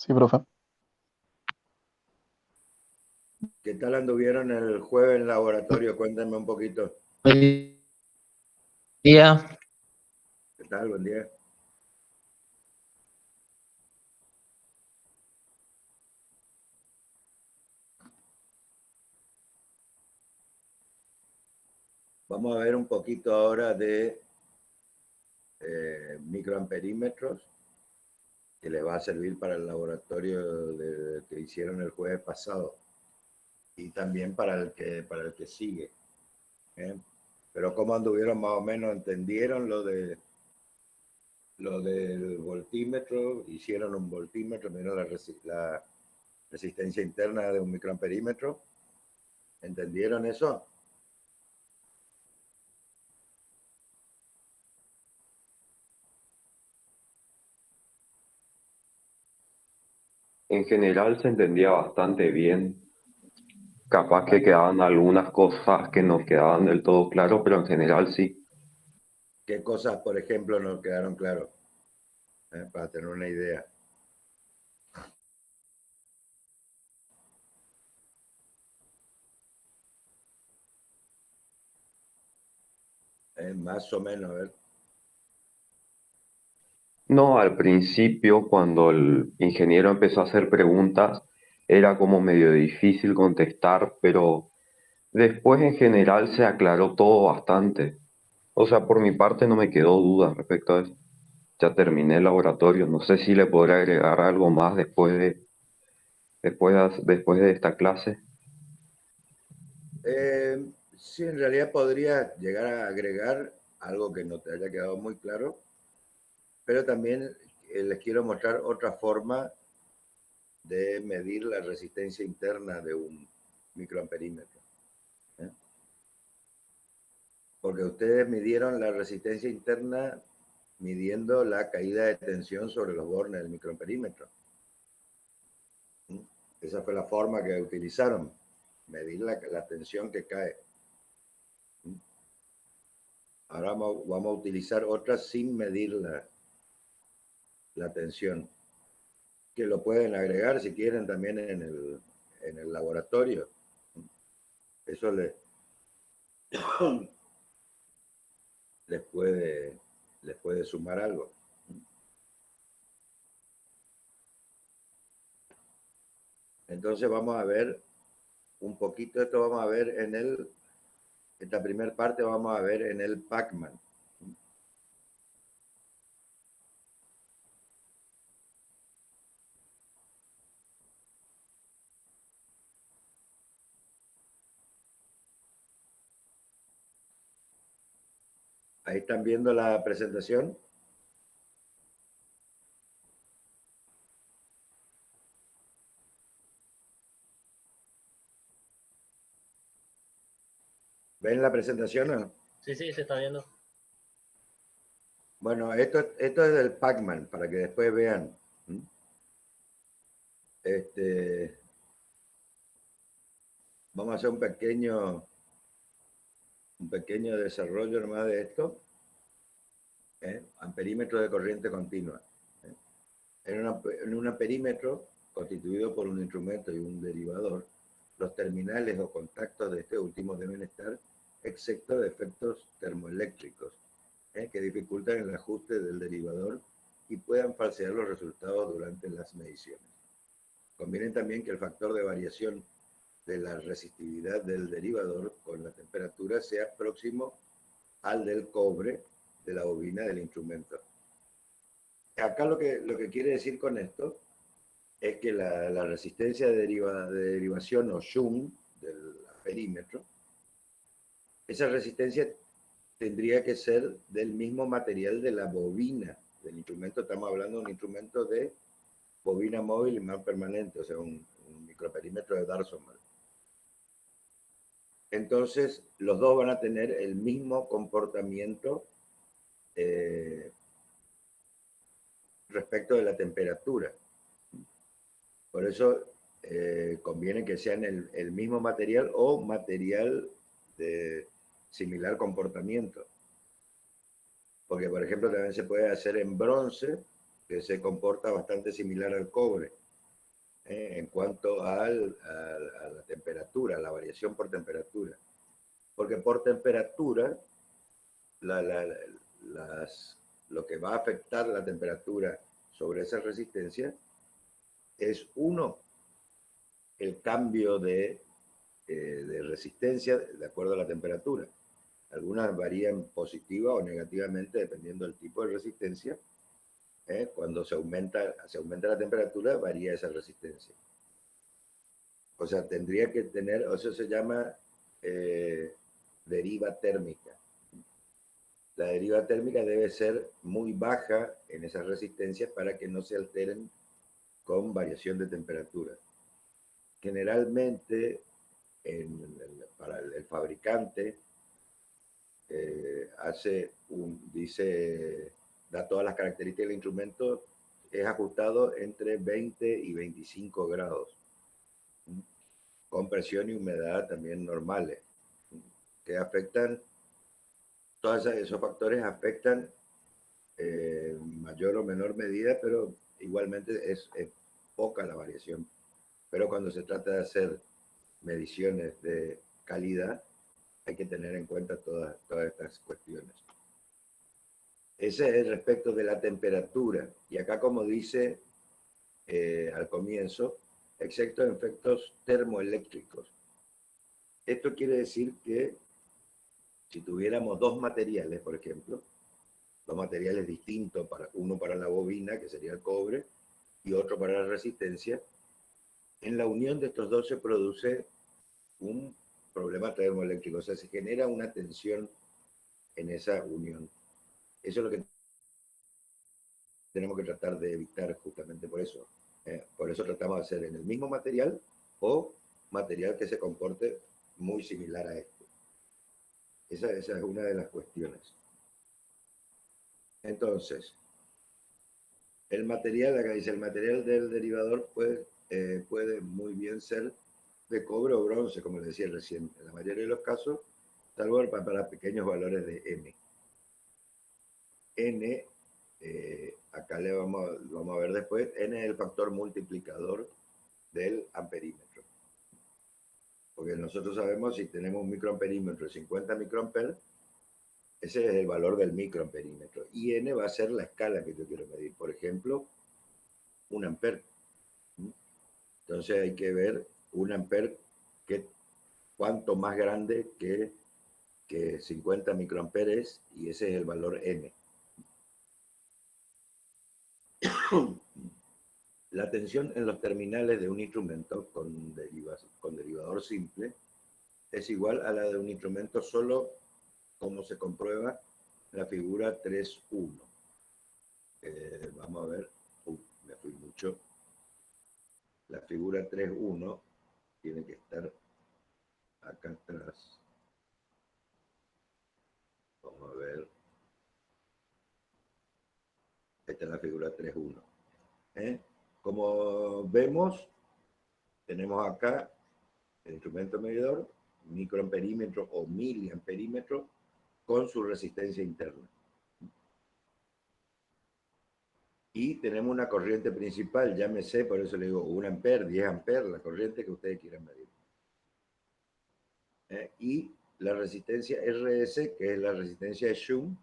Sí, profe. ¿Qué tal anduvieron el jueves en el laboratorio? Cuéntenme un poquito. Buen día. ¿Qué tal? Buen día. Vamos a ver un poquito ahora de microamperímetros que les va a servir para el laboratorio que hicieron el jueves pasado y también para el que sigue. ¿Eh? Pero cómo anduvieron más o menos, entendieron lo del voltímetro, hicieron un voltímetro, vieron la resistencia interna de un microamperímetro, ¿entendieron eso? En general se entendía bastante bien. Capaz que quedaban algunas cosas que no quedaban del todo claro, pero en general sí. ¿Qué cosas, por ejemplo, nos quedaron claros? Para tener una idea. Más o menos, a ver. No, al principio, cuando el ingeniero empezó a hacer preguntas, era como medio difícil contestar, pero después en general se aclaró todo bastante. O sea, por mi parte no me quedó duda respecto a eso. Ya terminé el laboratorio. No sé si le podré agregar algo más después de esta clase. Sí, en realidad podría llegar a agregar algo que no te haya quedado muy claro, pero también les quiero mostrar otra forma de medir la resistencia interna de un microamperímetro. ¿Eh? Porque ustedes midieron la resistencia interna midiendo la caída de tensión sobre los bornes del microamperímetro. Esa fue la forma que utilizaron, medir la tensión que cae. Ahora vamos a utilizar otra sin medir la tensión, que lo pueden agregar si quieren también en el laboratorio. Eso les puede sumar algo. Entonces vamos a ver un poquito, esto vamos a ver esta primera parte vamos a ver en el Pacman. Ahí están viendo la presentación. ¿Ven la presentación o no? Sí, sí, se está viendo. Bueno, esto es del Pacman, para que después vean. Vamos a hacer un pequeño desarrollo nomás de esto. Amperímetro de corriente continua. En un amperímetro constituido por un instrumento y un derivador, los terminales o contactos de este último deben estar exentos de efectos termoeléctricos que dificultan el ajuste del derivador y puedan falsear los resultados durante las mediciones. Conviene también que el factor de variación de la resistividad del derivador con la temperatura sea próximo al del cobre de la bobina del instrumento. Acá lo que quiere decir con esto es que la resistencia de derivación o shun del perímetro, esa resistencia tendría que ser del mismo material de la bobina del instrumento. Estamos hablando de un instrumento de bobina móvil y más permanente, o sea, un microperímetro de Darsomer. Entonces, los dos van a tener el mismo comportamiento respecto de la temperatura. Por eso conviene que sean el mismo material o material de similar comportamiento. Porque, por ejemplo, también se puede hacer en bronce, que se comporta bastante similar al cobre. en cuanto a la temperatura, la variación por temperatura. Porque por temperatura, lo que va a afectar la temperatura sobre esa resistencia es, uno, el cambio de resistencia de acuerdo a la temperatura. Algunas varían positiva o negativamente dependiendo del tipo de resistencia. Cuando se aumenta la temperatura, varía esa resistencia. O sea, tendría que tener, eso se llama deriva térmica. La deriva térmica debe ser muy baja en esas resistencias para que no se alteren con variación de temperatura. Generalmente, para el fabricante, da todas las características del instrumento, es ajustado entre 20 y 25 grados, con presión y humedad también normales, que afectan, todos esos factores afectan mayor o menor medida, pero igualmente es poca la variación. Pero cuando se trata de hacer mediciones de calidad, hay que tener en cuenta todas estas cuestiones. Ese es respecto de la temperatura. Y acá, como dice al comienzo, excepto en efectos termoeléctricos. Esto quiere decir que si tuviéramos dos materiales, por ejemplo, dos materiales distintos, uno para la bobina, que sería el cobre, y otro para la resistencia, en la unión de estos dos se produce un problema termoeléctrico, o sea, se genera una tensión en esa unión. Eso es lo que tenemos que tratar de evitar justamente por eso. Por eso tratamos de hacer en el mismo material o material que se comporte muy similar a este. Esa es una de las cuestiones. Entonces, el material, acá dice, el material del derivador puede muy bien ser de cobre o bronce, como les decía recién, en la mayoría de los casos, salvo para pequeños valores de M. N, acá vamos a ver después, N es el factor multiplicador del amperímetro. Porque nosotros sabemos si tenemos un microamperímetro de 50 microamperes, ese es el valor del microamperímetro. Y N va a ser la escala que yo quiero medir. Por ejemplo, un amper. Entonces hay que ver un amper cuánto más grande que 50 microamperes, y ese es el valor M. La tensión en los terminales de un instrumento con derivador simple es igual a la de un instrumento solo, como se comprueba en la figura 3.1. Vamos a ver, me fui mucho. La figura 3.1 tiene que estar acá atrás. Vamos a ver. Esta es la figura 3.1. Como vemos, tenemos acá el instrumento medidor, microamperímetro o miliamperímetro, con su resistencia interna. Y tenemos una corriente principal, llámese, por eso le digo 1 amper, 10 amperes, la corriente que ustedes quieran medir. Y la resistencia RS, que es la resistencia de Shunt,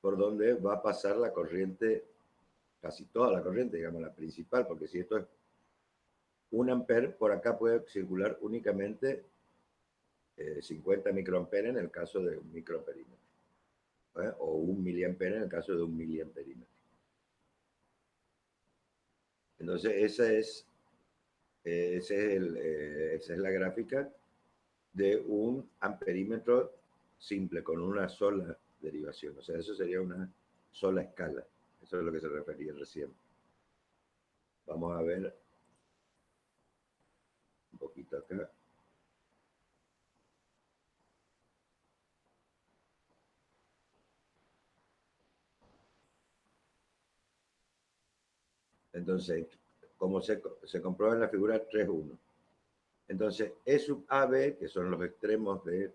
por donde va a pasar la corriente, casi toda la corriente, digamos la principal, porque si esto es 1 amper, por acá puede circular únicamente 50 microamperes en el caso de un microamperímetro, o 1 miliampere en el caso de un miliamperímetro. Entonces esa es la gráfica de un amperímetro simple con una sola derivación. O sea, eso sería una sola escala. Eso es a lo que se refería recién. Vamos a ver un poquito acá. Entonces, como se comprueba en la figura 3.1. Entonces, E sub AB, que son los extremos de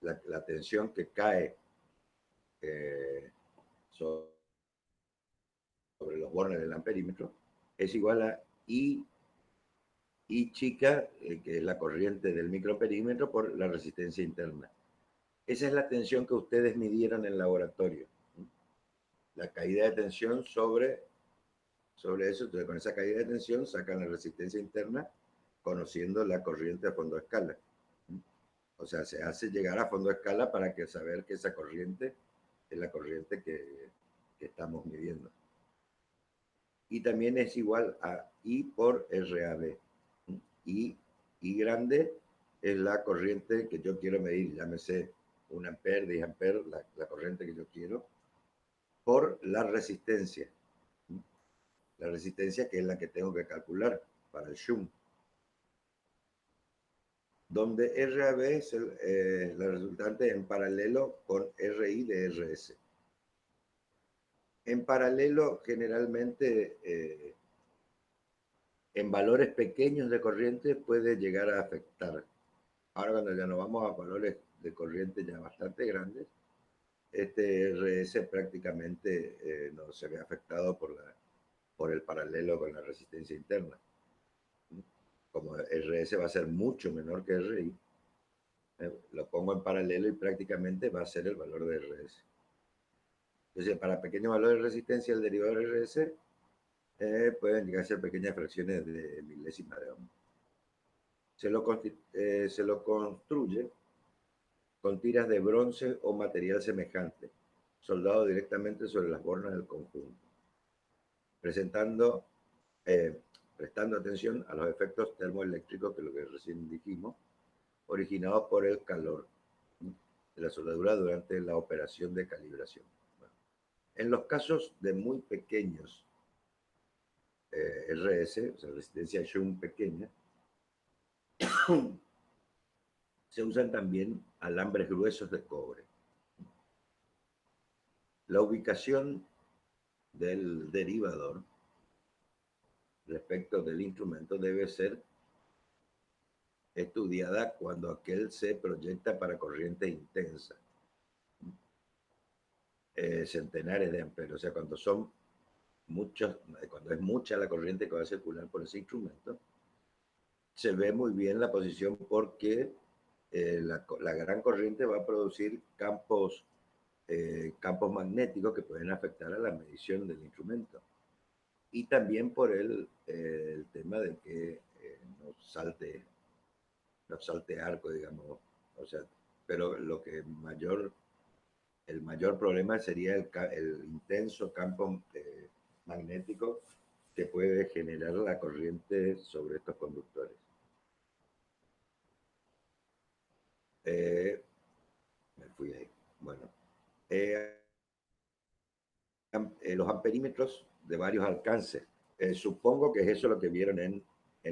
la tensión que cae sobre los bornes del amperímetro, es igual a I y chica, que es la corriente del microperímetro, por la resistencia interna. Esa es la tensión que ustedes midieron en el laboratorio. La caída de tensión sobre eso. Entonces, con esa caída de tensión sacan la resistencia interna conociendo la corriente a fondo de escala. O sea, se hace llegar a fondo de escala para que saber que esa corriente es la corriente que estamos midiendo. Y también es igual a I por RAB. I grande es la corriente que yo quiero medir, llámese 1 ampere, 10 amperes, la corriente que yo quiero, por la resistencia. La resistencia que es la que tengo que calcular para el shunt. Donde RAB es la resultante en paralelo con RI de RS. En paralelo, generalmente, en valores pequeños de corriente puede llegar a afectar. Ahora, cuando ya nos vamos a valores de corriente ya bastante grandes, este RS prácticamente no se ve afectado por el paralelo con la resistencia interna. Como RS va a ser mucho menor que RI, lo pongo en paralelo y prácticamente va a ser el valor de RS. Entonces, para pequeños valores de resistencia, el derivador RS pueden llegar a ser pequeñas fracciones de milésima de ohm. Se lo construye con tiras de bronce o material semejante, soldado directamente sobre las bornas del conjunto, prestando atención a los efectos termoeléctricos, que es lo que recién dijimos, originados por el calor de la soldadura durante la operación de calibración. Bueno, en los casos de muy pequeños RS, o sea, resistencia Shunt pequeña, se usan también alambres gruesos de cobre. La ubicación del derivador respecto del instrumento debe ser estudiada cuando aquel se proyecta para corriente intensa, centenares de amperes, o sea, cuando son muchos, cuando es mucha la corriente que va a circular por ese instrumento, se ve muy bien la posición porque la gran corriente va a producir campos magnéticos que pueden afectar a la medición del instrumento. Y también por el tema de que no salte arco, digamos. O sea, pero el mayor problema sería el intenso campo magnético que puede generar la corriente sobre estos conductores. Me fui ahí. Bueno, los amperímetros de varios alcances. Supongo que es eso lo que vieron en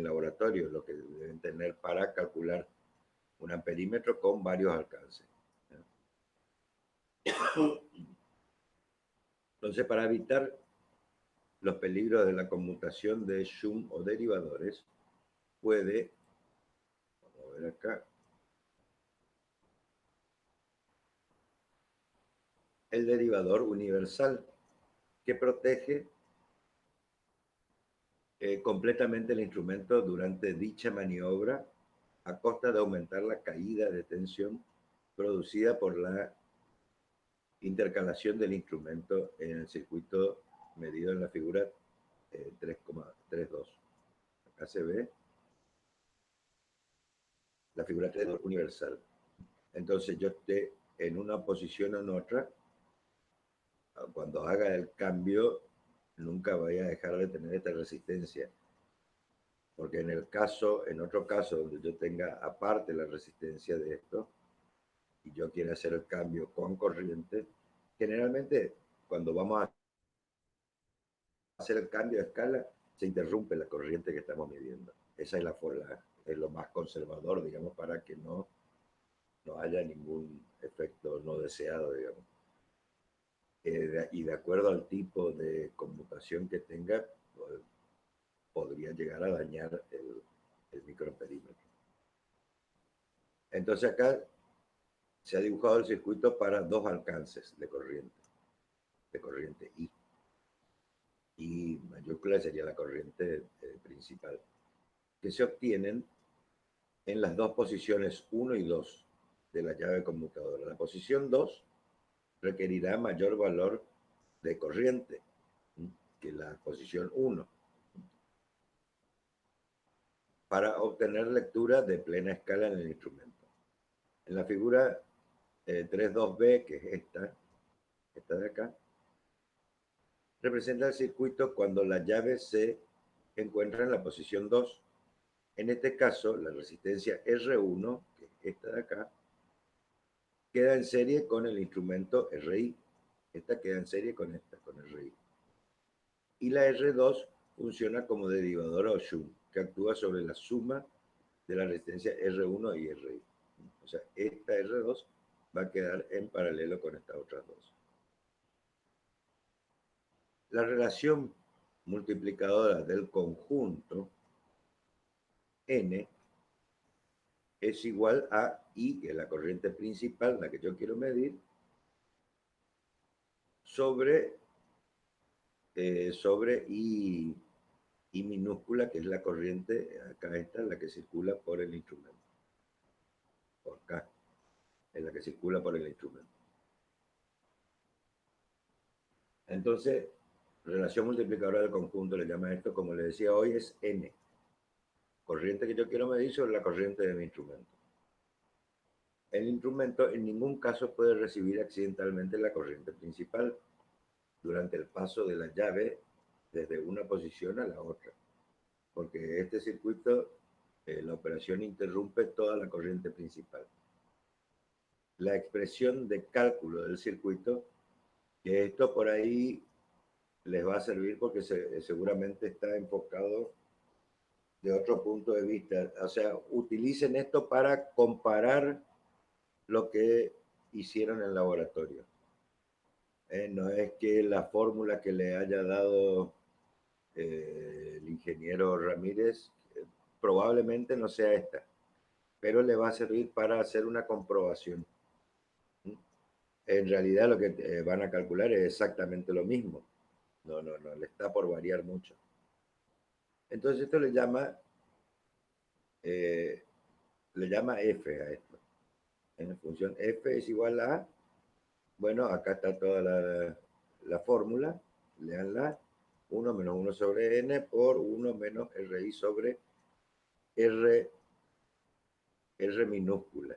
laboratorio, lo que deben tener para calcular un amperímetro con varios alcances. Entonces, para evitar los peligros de la conmutación de Shunt o derivadores, puede, vamos a ver acá, el derivador universal, que protege completamente el instrumento durante dicha maniobra a costa de aumentar la caída de tensión producida por la intercalación del instrumento en el circuito medido en la figura 3,32. Acá se ve la figura 3 universal. Entonces yo esté en una posición o en otra, cuando haga el cambio, nunca voy a dejar de tener esta resistencia. Porque en otro caso, donde yo tenga aparte la resistencia de esto, y yo quiera hacer el cambio con corriente, generalmente cuando vamos a hacer el cambio de escala, se interrumpe la corriente que estamos midiendo. Esa es es lo más conservador, digamos, para que no haya ningún efecto no deseado, digamos. Y de acuerdo al tipo de conmutación que tenga, podría llegar a dañar el microperímetro. Entonces acá se ha dibujado el circuito para dos alcances de corriente I. Y mayúscula sería la corriente principal, que se obtienen en las dos posiciones 1 y 2 de la llave conmutadora. La posición 2 requerirá mayor valor de corriente que la posición 1 para obtener lectura de plena escala en el instrumento. En la figura 3.2b, que es esta de acá, representa el circuito cuando la llave se encuentra en la posición 2. En este caso, la resistencia R1, que es esta de acá, queda en serie con el instrumento RI. Esta queda en serie con esta, con RI. Y la R2 funciona como derivadora o shunt, que actúa sobre la suma de la resistencia R1 y RI. O sea, esta R2 va a quedar en paralelo con estas otras dos. La relación multiplicadora del conjunto N es igual a I, que es la corriente principal, la que yo quiero medir, sobre I minúscula, que es la corriente, acá está, la que circula por el instrumento. Por acá, es la que circula por el instrumento. Entonces, relación multiplicadora del conjunto, le llama esto, como le decía hoy, es N. Corriente que yo quiero medir sobre la corriente de mi instrumento. El instrumento en ningún caso puede recibir accidentalmente la corriente principal durante el paso de la llave desde una posición a la otra, porque este circuito, la operación interrumpe toda la corriente principal. La expresión de cálculo del circuito, que esto por ahí les va a servir porque seguramente está enfocado de otro punto de vista. O sea, utilicen esto para comparar lo que hicieron en el laboratorio. No es que la fórmula que le haya dado el ingeniero Ramírez probablemente no sea esta, pero le va a servir para hacer una comprobación. En realidad lo que van a calcular es exactamente lo mismo. No, le está por variar mucho. Entonces esto le llama F a esto. En función F es igual a, bueno, acá está toda la fórmula, leanla, 1 menos 1 sobre n por 1 menos RI sobre R minúscula.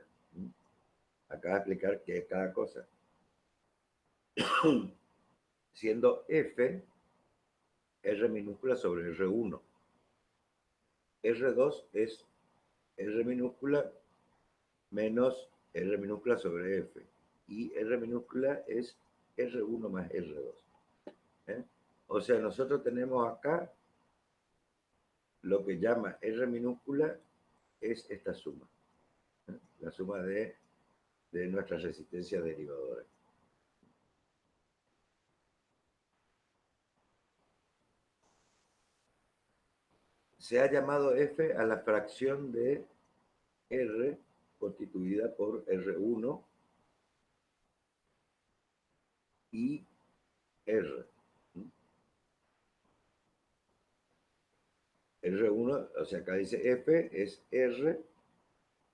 Acá va a explicar qué es cada cosa. Siendo F, R minúscula sobre R1. R2 es R minúscula menos R minúscula sobre F. Y R minúscula es R1 más R2. O sea, nosotros tenemos acá lo que llama R minúscula es esta suma. La suma de nuestra resistencia derivadora. Se ha llamado F a la fracción de R constituida por R1 y R. R1, o sea, acá dice F es R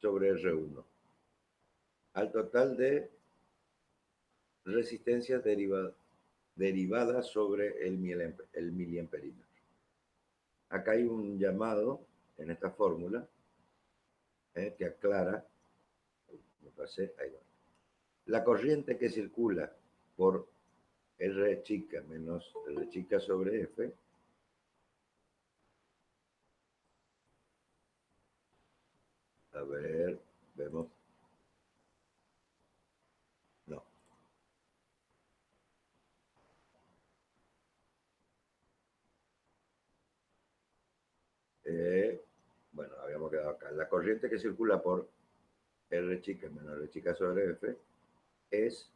sobre R1. Al total de resistencias derivadas sobre el miliamperímetro. Acá hay un llamado en esta fórmula que aclara, me pasé, ahí va. La corriente que circula por R chica menos R chica sobre F a ver, vemos. No. Bueno, habíamos quedado acá. La corriente que circula por R chica menos R chica sobre F es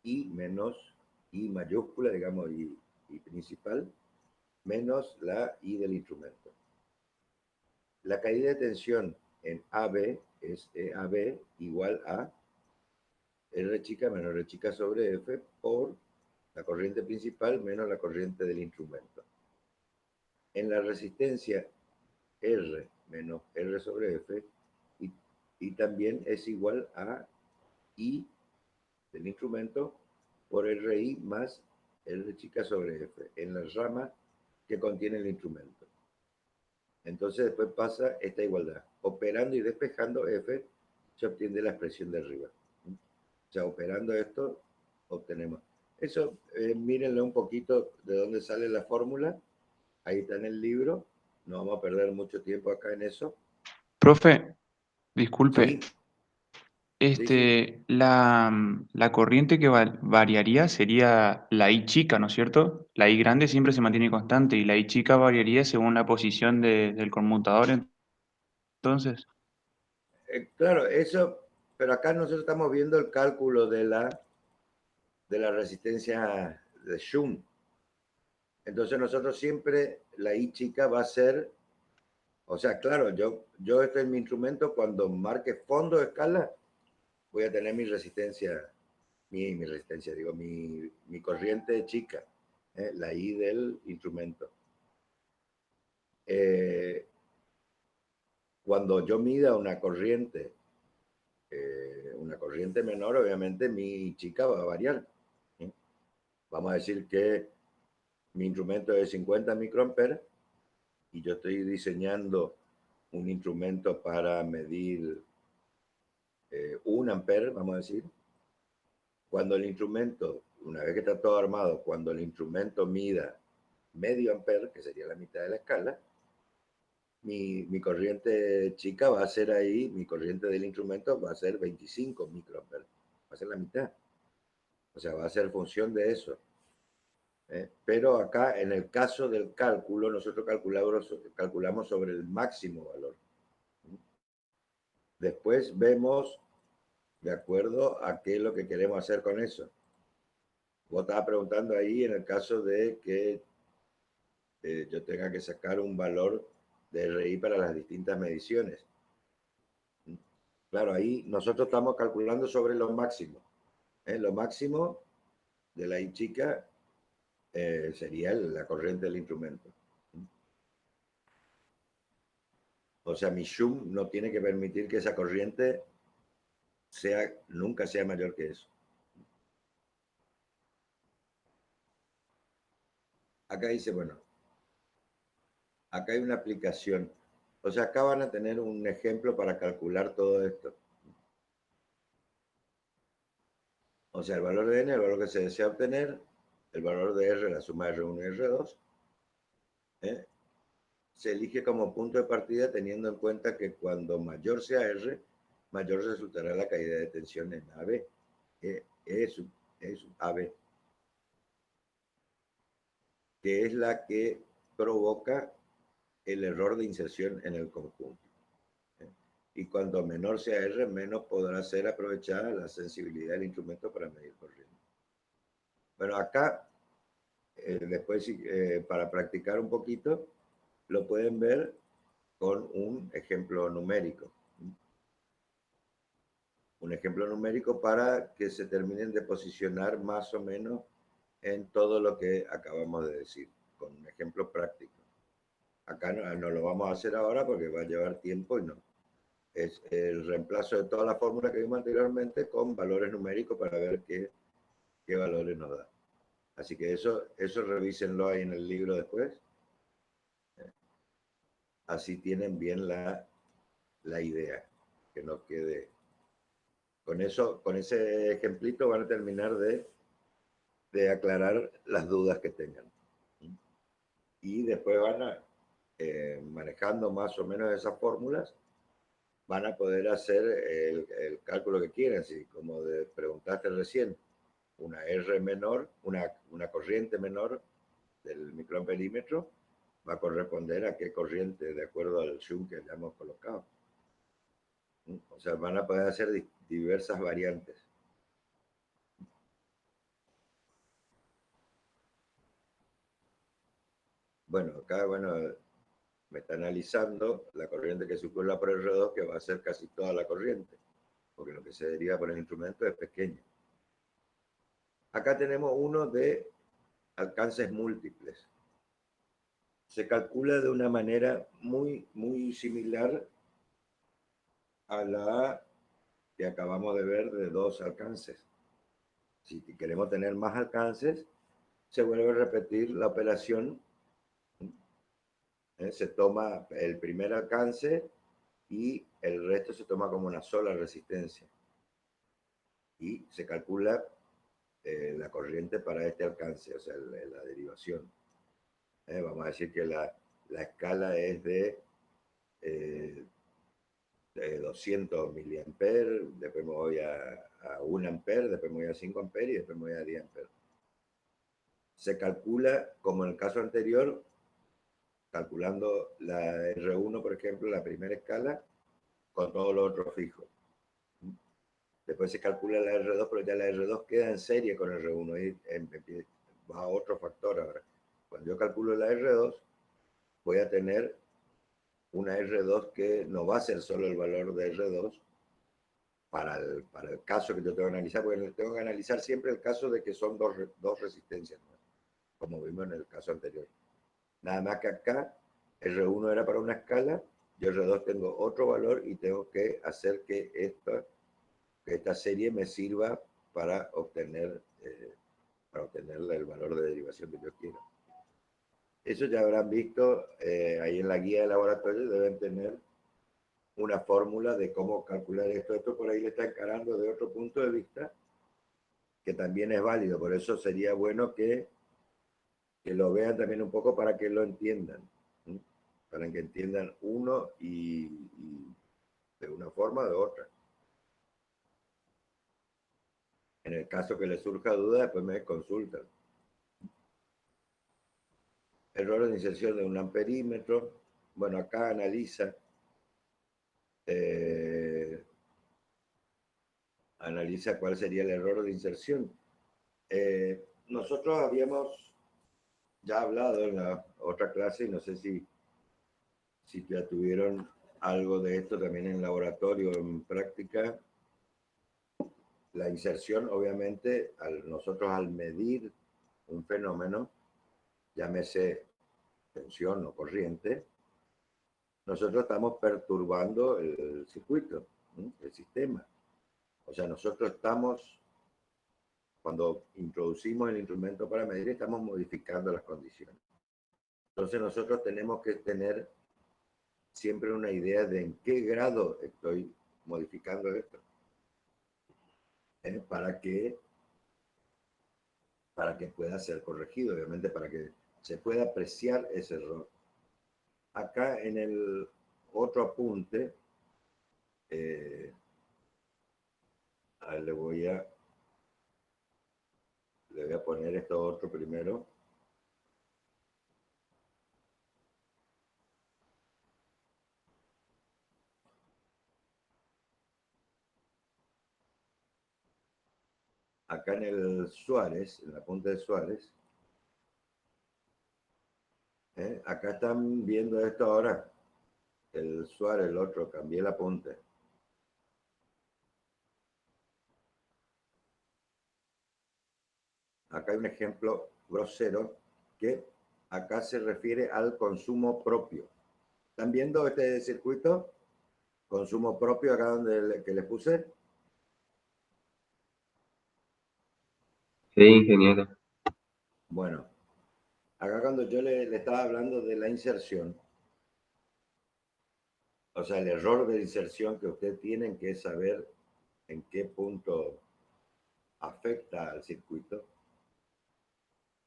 I menos I mayúscula, digamos, I principal, menos la I del instrumento. La caída de tensión en AB es EAB igual a R chica menos R chica sobre F por la corriente principal menos la corriente del instrumento. En la resistencia R menos R sobre F, y también es igual a I del instrumento por RI más R chica sobre F, en la rama que contiene el instrumento. Entonces después pasa esta igualdad. Operando y despejando F, se obtiene la expresión de arriba. O sea, operando esto, obtenemos. Eso, mírenlo un poquito de dónde sale la fórmula. Ahí está en el libro. No vamos a perder mucho tiempo acá en eso. Profe, disculpe, Sí, sí, sí. la corriente que variaría sería la I chica, ¿no es cierto? La I grande siempre se mantiene constante y la I chica variaría según la posición del conmutador, entonces. Claro, eso, pero acá nosotros estamos viendo el cálculo de la resistencia de Schum. Entonces nosotros siempre, la I chica va a ser, o sea, claro, yo este es mi instrumento, cuando marque fondo de escala, voy a tener mi resistencia, mi resistencia, digo, mi corriente chica, la I del instrumento. Cuando yo mida una corriente menor, obviamente mi chica va a variar. ¿Sí? Vamos a decir que mi instrumento es 50 microamperes y yo estoy diseñando un instrumento para medir 1 ampere, vamos a decir. Cuando el instrumento, una vez que está todo armado, cuando el instrumento mida medio ampere, que sería la mitad de la escala, mi corriente chica va a ser ahí, mi corriente del instrumento va a ser 25 microamperes, va a ser la mitad. O sea, va a ser función de eso. Pero acá, en el caso del cálculo, nosotros calculamos sobre el máximo valor. Después vemos, de acuerdo a qué es lo que queremos hacer con eso. Vos estabas preguntando ahí en el caso de que yo tenga que sacar un valor de RI para las distintas mediciones. Claro, ahí nosotros estamos calculando sobre lo máximo. Lo máximo de la I chica sería la corriente del instrumento. O sea, mi Schum no tiene que permitir que esa corriente nunca sea mayor que eso. Acá dice, bueno, acá hay una aplicación. O sea, acá van a tener un ejemplo para calcular todo esto. O sea, el valor de n, el valor que se desea obtener, el valor de r, la suma de R1 y R2, se elige como punto de partida teniendo en cuenta que cuando mayor sea R, mayor resultará la caída de tensión en AB. Es AB, que es la que provoca el error de inserción en el conjunto. Y cuanto menor sea R, menos podrá ser aprovechada la sensibilidad del instrumento para medir corriente. Bueno, acá, después, para practicar un poquito, lo pueden ver con un ejemplo numérico. Un ejemplo numérico para que se terminen de posicionar más o menos en todo lo que acabamos de decir, con un ejemplo práctico. Acá no lo vamos a hacer ahora porque va a llevar tiempo y no. Es el reemplazo de toda la fórmula que vimos anteriormente con valores numéricos para ver qué valores nos da. Así que eso revísenlo ahí en el libro después. Así tienen bien la idea, que no quede. Con eso, con ese ejemplito van a terminar de aclarar las dudas que tengan. Y después van a, manejando más o menos esas fórmulas, van a poder hacer el cálculo que quieran. Si, como preguntaste recién, una R menor, una corriente menor del microamperímetro va a corresponder a qué corriente de acuerdo al Schum que le hemos colocado. O sea, van a poder hacer diversas variantes. Bueno, acá, me está analizando la corriente que circula por el R2, que va a ser casi toda la corriente, porque lo que se deriva por el instrumento es pequeño. Acá tenemos uno de alcances múltiples. se calcula de una manera muy similar a la que acabamos de ver de 2 alcances. Si queremos tener más alcances, se vuelve a repetir la operación. Se toma el primer alcance y el resto se toma como una sola resistencia. Y se calcula la corriente para este alcance, o sea, la derivación. Vamos a decir que la escala es de 200 miliamperes, después me voy a 1 ampere, después me voy a 5 amperes y después me voy a 10 amperes. Se calcula, como en el caso anterior, calculando la R1, por ejemplo, la primera escala, con todo lo otro fijo. Después se calcula la R2, pero ya la R2 queda en serie con R1 y va a otro factor ahora. Cuando yo calculo la R2, voy a tener una R2 que no va a ser solo el valor de R2 para el caso que yo tengo que analizar, porque tengo que analizar siempre el caso de que son dos resistencias, ¿no? Como vimos en el caso anterior. Nada más que acá R1 era para una escala, yo R2 tengo otro valor y tengo que hacer que esta serie me sirva para obtener el valor de derivación que yo quiero. Eso ya habrán visto ahí en la guía de laboratorio, deben tener una fórmula de cómo calcular esto. Esto por ahí le está encarando de otro punto de vista, que también es válido. Por eso sería bueno que lo vean también un poco para que lo entiendan, ¿sí? Para que entiendan uno y de una forma o de otra. En el caso que les surja duda, después me consultan. Error de inserción de un amperímetro. Bueno, acá analiza cuál sería el error de inserción. Nosotros habíamos ya hablado en la otra clase, y no sé si ya tuvieron algo de esto también en laboratorio, en práctica. La inserción, obviamente, nosotros al medir un fenómeno, llámese tensión o corriente, nosotros estamos perturbando el circuito, el sistema. O sea, nosotros estamos, cuando introducimos el instrumento para medir, estamos modificando las condiciones. Entonces nosotros tenemos que tener siempre una idea de en qué grado estoy modificando esto. Para que pueda ser corregido, obviamente, para que se pueda apreciar ese error. Acá en el otro apunte, le voy a poner esto otro primero. Acá en el Suárez, en la punta de Suárez, acá están viendo esto ahora, el Suárez, el otro, cambié el apunte. Acá hay un ejemplo grosero que acá se refiere al consumo propio. ¿Están viendo este circuito? Consumo propio, acá donde que les puse. Sí, ingeniero. Bueno, acá cuando yo le estaba hablando de la inserción, o sea, el error de inserción que ustedes tienen que saber en qué punto afecta al circuito.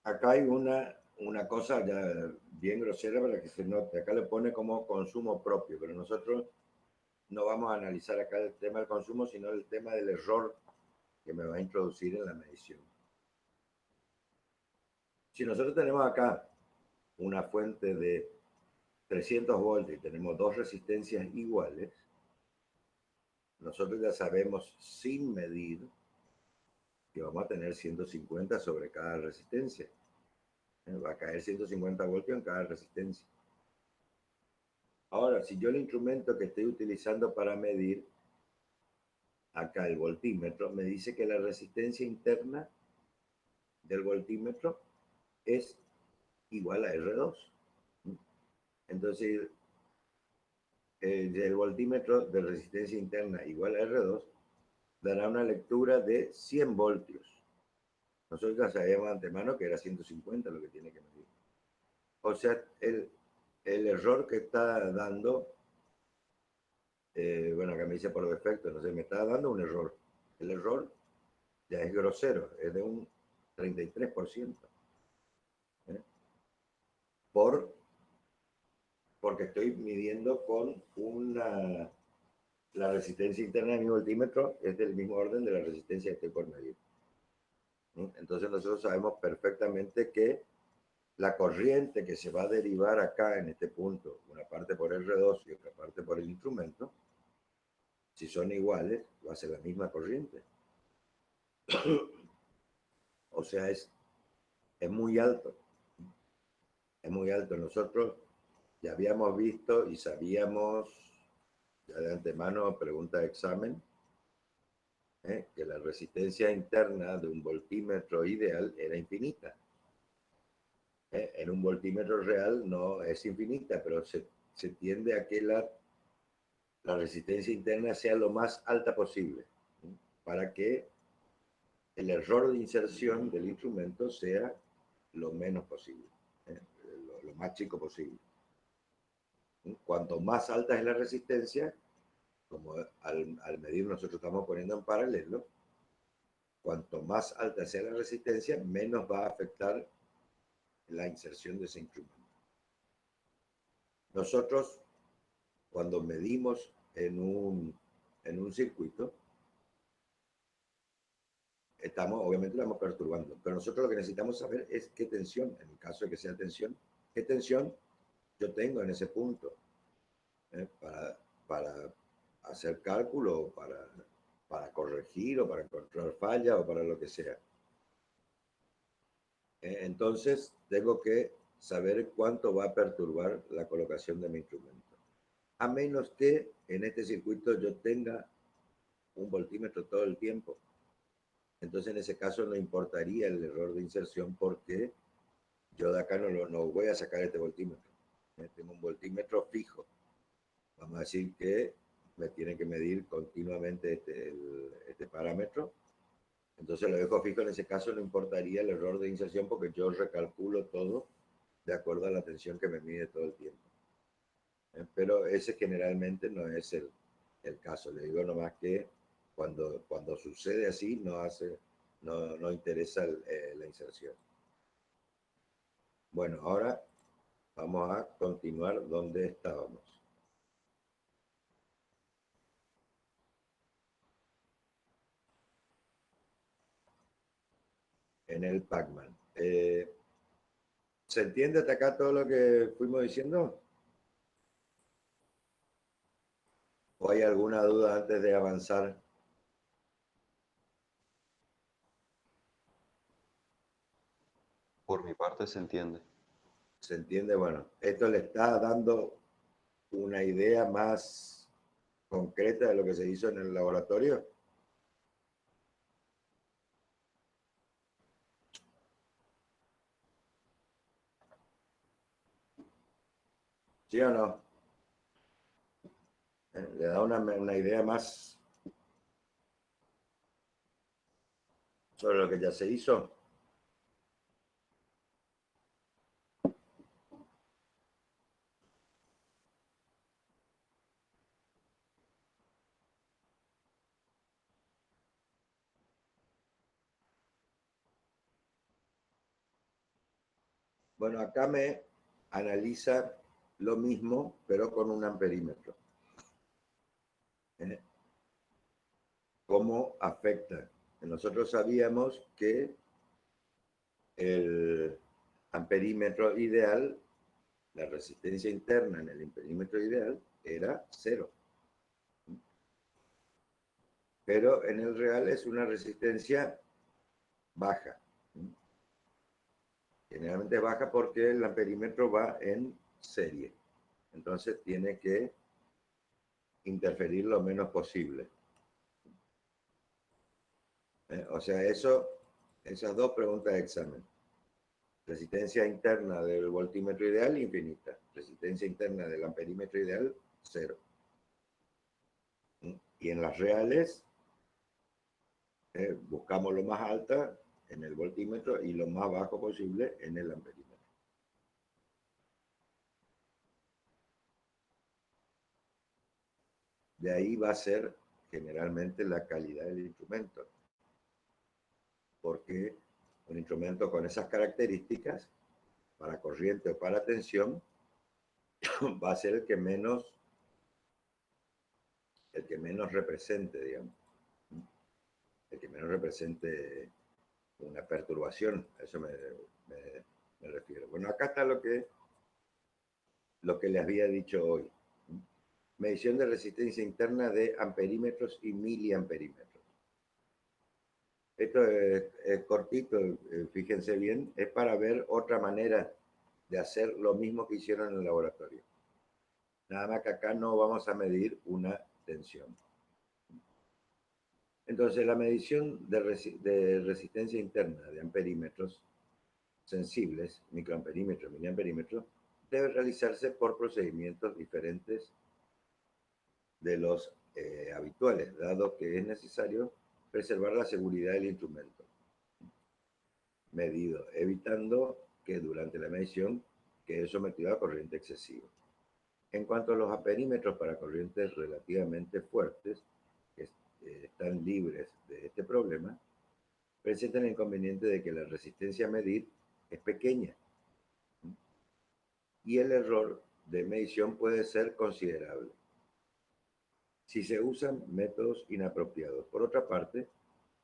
Acá hay una cosa ya bien grosera para que se note. Acá le pone como consumo propio, pero nosotros no vamos a analizar acá el tema del consumo, sino el tema del error que me va a introducir en la medición. Si nosotros tenemos acá una fuente de 300 volts y tenemos dos resistencias iguales, nosotros ya sabemos sin medir que vamos a tener 150 sobre cada resistencia. Va a caer 150 voltios en cada resistencia. Ahora, si yo el instrumento que estoy utilizando para medir, acá el voltímetro, me dice que la resistencia interna del voltímetro es igual a R2. Entonces, el voltímetro de resistencia interna igual a R2 dará una lectura de 100 voltios. Nosotros ya sabíamos de antemano que era 150 lo que tiene que medir. O sea, el error que está dando, bueno, acá me dice por defecto, no sé, me está dando un error. El error ya es grosero, es de un 33%. ¿eh? Porque estoy midiendo con la resistencia interna de mi voltímetro es del mismo orden de la resistencia que estoy por medir. Entonces nosotros sabemos perfectamente que la corriente que se va a derivar acá en este punto, una parte por R2 y otra parte por el instrumento, si son iguales, va a ser la misma corriente. O sea, es muy alto. Es muy alto. Nosotros ya habíamos visto y sabíamos, ya de antemano, pregunta de examen, que la resistencia interna de un voltímetro ideal era infinita. En un voltímetro real no es infinita, pero se tiende a que la resistencia interna sea lo más alta posible, para que el error de inserción del instrumento sea lo menos posible, lo más chico posible. Cuanto más alta es la resistencia, como al medir nosotros estamos poniendo en paralelo, cuanto más alta sea la resistencia, menos va a afectar la inserción de ese instrumento. Nosotros, cuando medimos en un circuito, obviamente lo estamos perturbando, pero nosotros lo que necesitamos saber es qué tensión, en el caso de que sea tensión, qué tensión yo tengo en ese punto, para hacer cálculo, para corregir o para encontrar falla o para lo que sea. Entonces, tengo que saber cuánto va a perturbar la colocación de mi instrumento. A menos que en este circuito yo tenga un voltímetro todo el tiempo. Entonces, en ese caso no importaría el error de inserción porque yo de acá no voy a sacar este voltímetro. Tengo un voltímetro fijo. Vamos a decir que me tiene que medir continuamente este parámetro. Entonces lo dejo fijo, en ese caso no importaría el error de inserción porque yo recalculo todo de acuerdo a la tensión que me mide todo el tiempo. Pero ese generalmente no es el caso. Le digo nomás que cuando sucede así no interesa la inserción. Bueno, ahora vamos a continuar donde estábamos. En el Pac-Man. ¿Se entiende hasta acá todo lo que fuimos diciendo? ¿O hay alguna duda antes de avanzar? Por mi parte se entiende. ¿Se entiende? Bueno, esto le está dando una idea más concreta de lo que se hizo en el laboratorio. ¿Sí o no? Le da una idea más sobre lo que ya se hizo. Bueno, acá me analiza lo mismo, pero con un amperímetro. ¿Cómo afecta? Nosotros sabíamos que el amperímetro ideal, la resistencia interna en el amperímetro ideal era 0. Pero en el real es una resistencia baja. Generalmente es baja porque el amperímetro va en serie. Entonces tiene que interferir lo menos posible. O sea, esas dos preguntas de examen. Resistencia interna del voltímetro ideal infinita. resistencia interna del amperímetro ideal, 0. Y en las reales, buscamos lo más alta en el voltímetro y lo más bajo posible en el amperímetro. De ahí va a ser generalmente la calidad del instrumento, porque un instrumento con esas características, para corriente o para tensión, va a ser el que menos represente, digamos, el que menos represente una perturbación, a eso me refiero. Bueno, acá está lo que les había dicho hoy. Medición de resistencia interna de amperímetros y miliamperímetros. Esto es cortito, fíjense bien, es para ver otra manera de hacer lo mismo que hicieron en el laboratorio. Nada más que acá no vamos a medir una tensión. Entonces, la medición de resistencia interna de amperímetros sensibles, microamperímetro, miliamperímetro, debe realizarse por procedimientos diferentes de los habituales, dado que es necesario preservar la seguridad del instrumento medido, evitando que durante la medición quede sometido a corriente excesiva. En cuanto a los amperímetros para corrientes relativamente fuertes, que están libres de este problema, presentan el inconveniente de que la resistencia a medir es pequeña y el error de medición puede ser considerable si se usan métodos inapropiados. Por otra parte,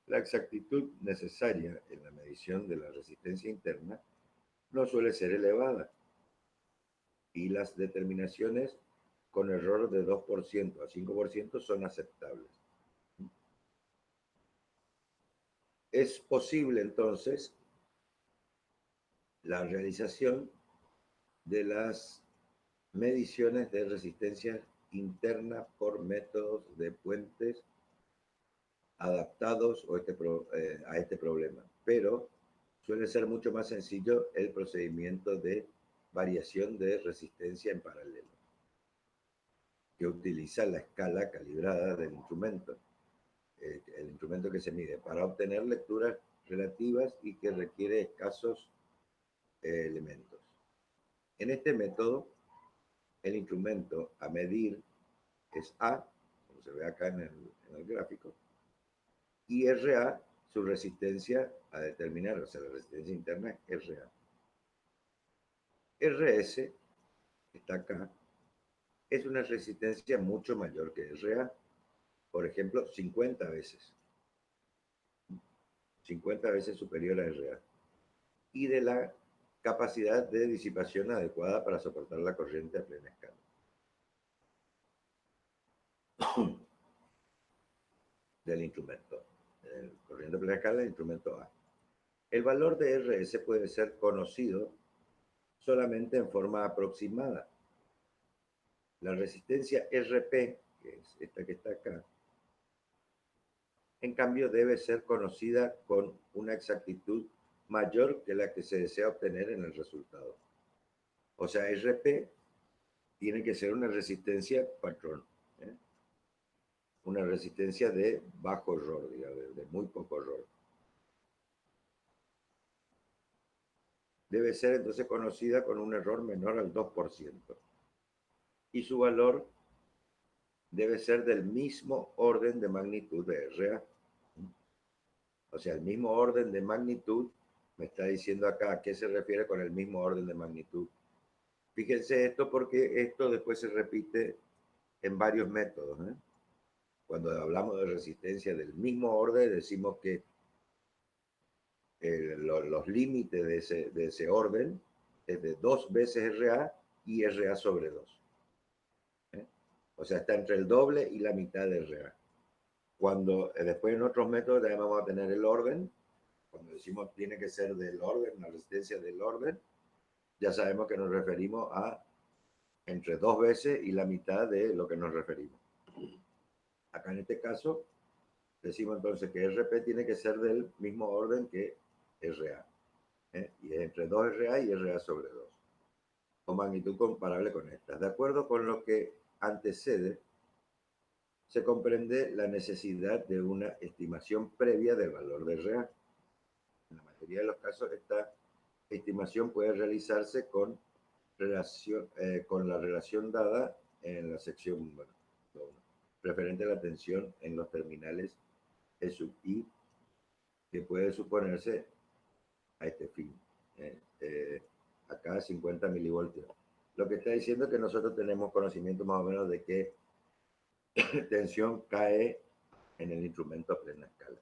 la exactitud necesaria en la medición de la resistencia interna no suele ser elevada y las determinaciones con error de 2% a 5% son aceptables. Es posible entonces la realización de las mediciones de resistencia interna por métodos de puentes adaptados a este problema, pero suele ser mucho más sencillo el procedimiento de variación de resistencia en paralelo, que utiliza la escala calibrada del instrumento, el instrumento que se mide, para obtener lecturas relativas y que requiere escasos elementos. En este método, el instrumento a medir es A, como se ve acá en el gráfico, y RA, su resistencia a determinar, o sea, la resistencia interna es RA. RS, que está acá, es una resistencia mucho mayor que RA, por ejemplo, 50 veces. 50 veces superior a RA. Y de la capacidad de disipación adecuada para soportar la corriente a plena escala. Del instrumento. Corriente a plena escala del instrumento A. El valor de RS puede ser conocido solamente en forma aproximada. La resistencia RP, que es esta que está acá, en cambio debe ser conocida con una exactitud mayor que la que se desea obtener en el resultado. O sea, RP tiene que ser una resistencia patrón, ¿eh? Una resistencia de bajo error, digamos, de muy poco error. Debe ser entonces conocida con un error menor al 2%. Y su valor debe ser del mismo orden de magnitud de RA. O sea, el mismo orden de magnitud, me está diciendo acá a qué se refiere con el mismo orden de magnitud. Fíjense esto porque esto después se repite en varios métodos, ¿eh? Cuando hablamos de resistencia del mismo orden, decimos que los límites de ese orden es de 2 veces RA y RA sobre 2. ¿Eh? O sea, está entre el doble y la mitad de RA. Cuando después en otros métodos también vamos a tener el orden. Cuando decimos tiene que ser del orden, la resistencia del orden, ya sabemos que nos referimos a entre 2 veces y la mitad de lo que nos referimos. Acá en este caso, decimos entonces que RP tiene que ser del mismo orden que RA. Y es entre 2RA y RA sobre 2. o magnitud comparable con estas. De acuerdo con lo que antecede, se comprende la necesidad de una estimación previa del valor de RA. En la mayoría de los casos, esta estimación puede realizarse con la relación dada en la sección 1, referente a la tensión en los terminales E sub I, que puede suponerse a este fin. Acá 50 milivoltios. Lo que está diciendo es que nosotros tenemos conocimiento más o menos de qué tensión cae en el instrumento a plena escala.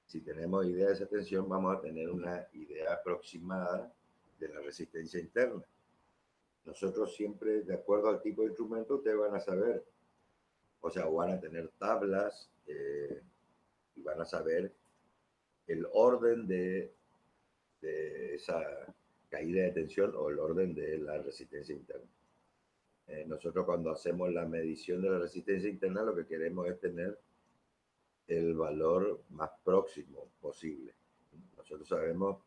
Si tenemos idea de esa tensión, vamos a tener una idea aproximada de la resistencia interna. Nosotros siempre, de acuerdo al tipo de instrumento, ustedes van a saber, o sea, van a tener tablas y van a saber el orden de esa caída de tensión o el orden de la resistencia interna. Nosotros cuando hacemos la medición de la resistencia interna, lo que queremos es tener el valor más próximo posible. Nosotros sabemos,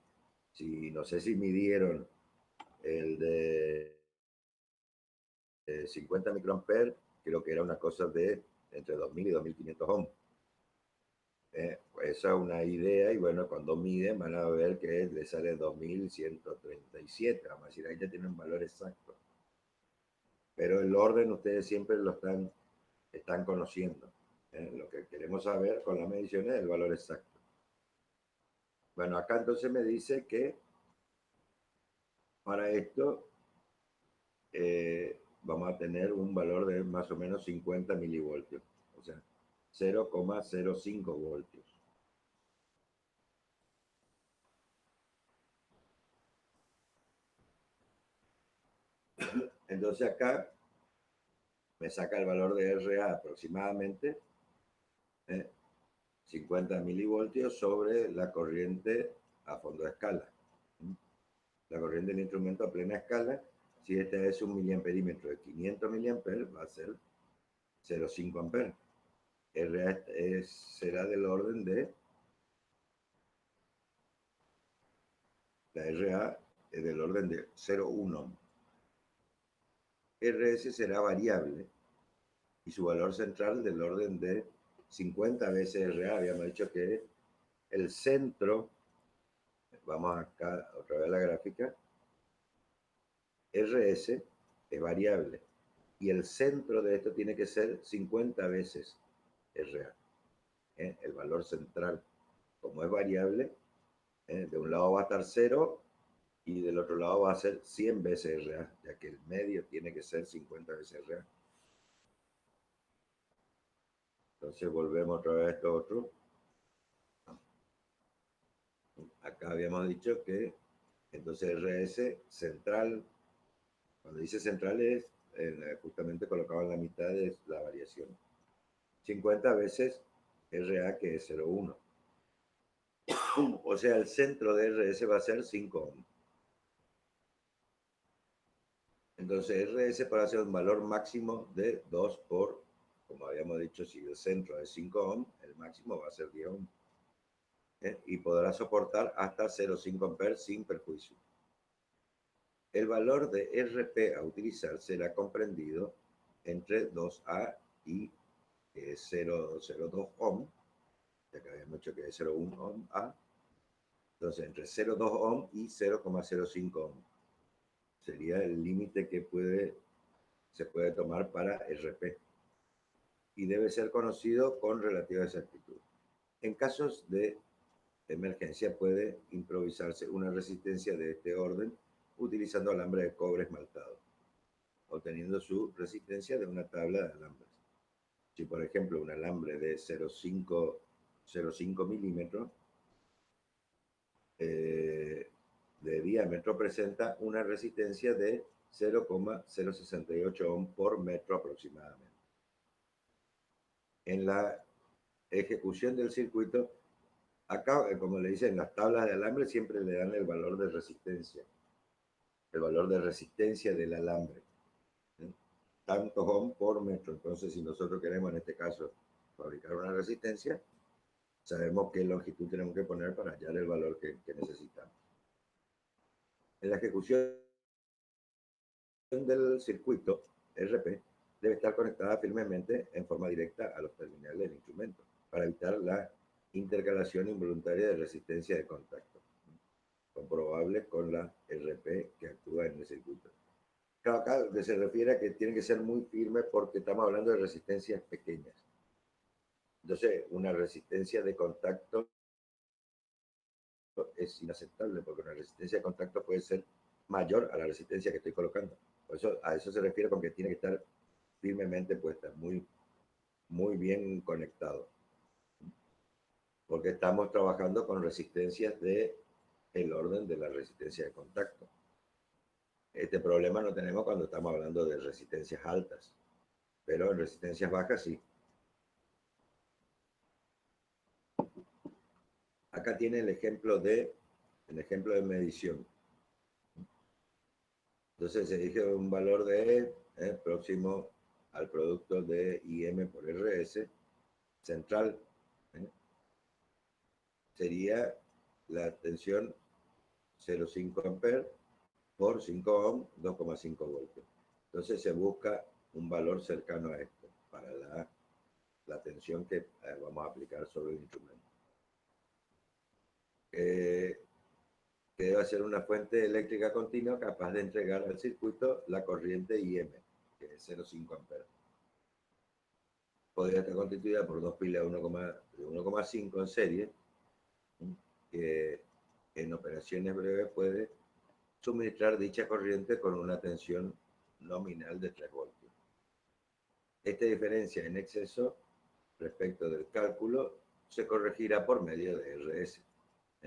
si no sé si midieron el de 50 microamperes, creo que era una cosa de entre 2000 y 2500 ohms. Pues esa es una idea y bueno, cuando miden van a ver que le sale 2137, vamos a decir, ahí ya tienen un valor exacto. Pero el orden ustedes siempre lo están conociendo. Lo que queremos saber con las mediciones es el valor exacto. Bueno, acá entonces me dice que para esto vamos a tener un valor de más o menos 50 milivoltios, o sea, 0,05 voltios. Entonces acá me saca el valor de RA aproximadamente 50 milivoltios sobre la corriente a fondo de escala. La corriente del instrumento a plena escala, si este es un miliamperímetro de 500 miliamperes, va a ser 0,5 amperes. RA será del orden de, la RA es del orden de 0,1 ohm. RS será variable y su valor central del orden de 50 veces RA. Habíamos dicho que el centro, vamos acá otra vez a la gráfica, RS es variable y el centro de esto tiene que ser 50 veces RA. El valor central, como es variable, de un lado va a estar 0 y del otro lado va a ser 100 veces RA, ya que el medio tiene que ser 50 veces RA. Entonces volvemos otra vez a esto otro. Acá habíamos dicho que entonces RS central, cuando dice central es justamente colocado en la mitad de la variación. 50 veces RA, que es 0,1. O sea, el centro de RS va a ser 5 ohm. Entonces RS para hacer un valor máximo de 2 por, como habíamos dicho, si el centro es 5 ohm, el máximo va a ser 10 ohm. Y podrá soportar hasta 0,5 amperes sin perjuicio. El valor de RP a utilizar será comprendido entre 2A y 0,02 ohm, ya que habíamos dicho que es 0,1 ohm A. Entonces, entre 0,2 ohm y 0,05 ohm sería el límite que se puede tomar para RP y debe ser conocido con relativa exactitud. En casos de emergencia puede improvisarse una resistencia de este orden utilizando alambre de cobre esmaltado, obteniendo su resistencia de una tabla de alambres. Si, por ejemplo, un alambre de 0,5 milímetros de diámetro presenta una resistencia de 0,068 ohm por metro aproximadamente. En la ejecución del circuito, acá, como le dicen, las tablas de alambre siempre le dan el valor de resistencia del alambre, ¿sí? Tantos ohm por metro. Entonces, si nosotros queremos en este caso fabricar una resistencia, sabemos qué longitud tenemos que poner para hallar el valor que necesitamos. En la ejecución del circuito RP debe estar conectada firmemente en forma directa a los terminales del instrumento para evitar la intercalación involuntaria de resistencia de contacto, comprobable con la RP que actúa en el circuito. Claro, acá se refiere a que tiene que ser muy firme porque estamos hablando de resistencias pequeñas. Entonces, una resistencia de contacto es inaceptable porque una resistencia de contacto puede ser mayor a la resistencia que estoy colocando. Por eso, a eso se refiere con que tiene que estar firmemente puesta, muy bien conectado. Porque estamos trabajando con resistencias de el orden de la resistencia de contacto. Este problema no tenemos cuando estamos hablando de resistencias altas, pero en resistencias bajas sí. Acá tiene el ejemplo de medición. Entonces se elige un valor de próximo al producto de IM por RS central. Sería la tensión 0,5 amperes por 5 ohm, 2,5 voltios. Entonces se busca un valor cercano a esto para la tensión que vamos a aplicar sobre el instrumento. Que debe ser una fuente eléctrica continua capaz de entregar al circuito la corriente IM, que es 0,5 amperes. Podría estar constituida por dos pilas de 1,5 en serie, que en operaciones breves puede suministrar dicha corriente con una tensión nominal de 3 voltios. Esta diferencia en exceso respecto del cálculo se corregirá por medio de RS,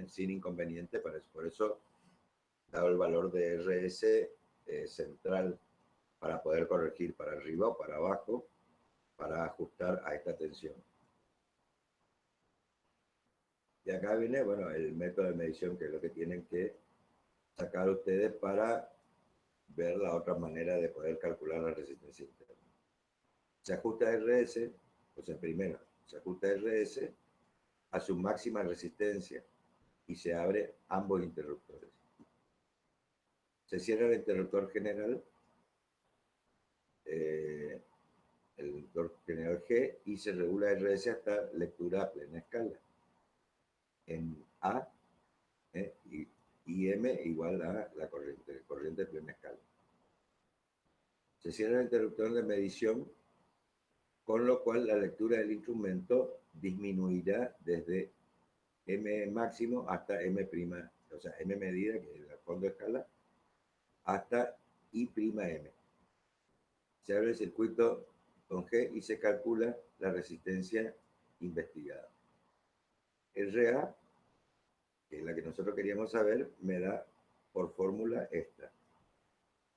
sin inconveniente para eso. Por eso, dado el valor de RS central para poder corregir para arriba o para abajo, para ajustar a esta tensión. Y acá viene, bueno, el método de medición, que es lo que tienen que sacar ustedes para ver la otra manera de poder calcular la resistencia interna. Se ajusta RS, pues en primero, se ajusta RS a su máxima resistencia y se abre ambos interruptores. Se cierra el interruptor general, el interruptor general G, y se regula RS hasta lectura a plena escala. En A, y M igual a la corriente plena escala. Se cierra el interruptor de medición, con lo cual la lectura del instrumento disminuirá desde M máximo hasta M prima, o sea, M medida, que es el fondo de escala, hasta I prima M. Se abre el circuito con G y se calcula la resistencia investigada. RA, que es la que nosotros queríamos saber, me da por fórmula esta.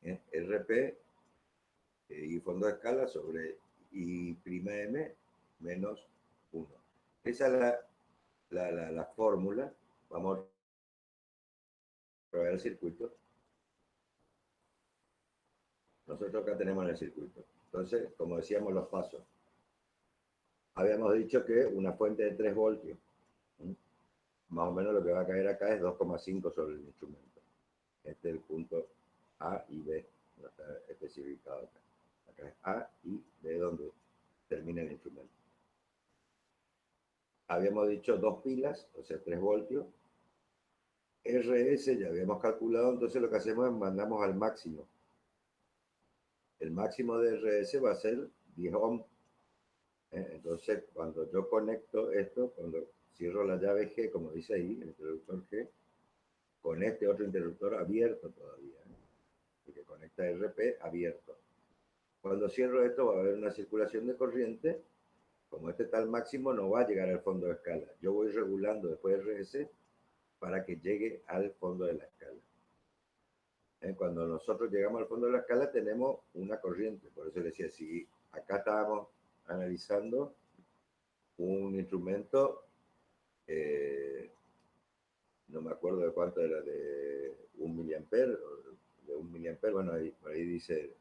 RP y fondo de escala sobre I prima M menos 1. Esa es la fórmula. Vamos a probar el circuito. Nosotros acá tenemos el circuito. Entonces, como decíamos, los pasos. Habíamos dicho que una fuente de 3 voltios, más o menos lo que va a caer acá es 2,5 sobre el instrumento. Este es el punto A y B, no está especificado acá. Acá es A y B donde termina el instrumento. Habíamos dicho 2 pilas, o sea, 3 voltios. RS ya habíamos calculado, entonces lo que hacemos es mandamos al máximo. El máximo de RS va a ser 10 ohm. Entonces, cuando yo conecto esto, cuando cierro la llave G, como dice ahí, el interruptor G, con este otro interruptor abierto todavía, porque conecta RP abierto. Cuando cierro esto va a haber una circulación de corriente. Como este está al máximo, no va a llegar al fondo de escala. Yo voy regulando después RS para que llegue al fondo de la escala. Cuando nosotros llegamos al fondo de la escala tenemos una corriente. Por eso les decía, si acá estábamos analizando un instrumento, no me acuerdo de cuánto era, de 1 miliamper, de 1 miliamper, bueno, por ahí dice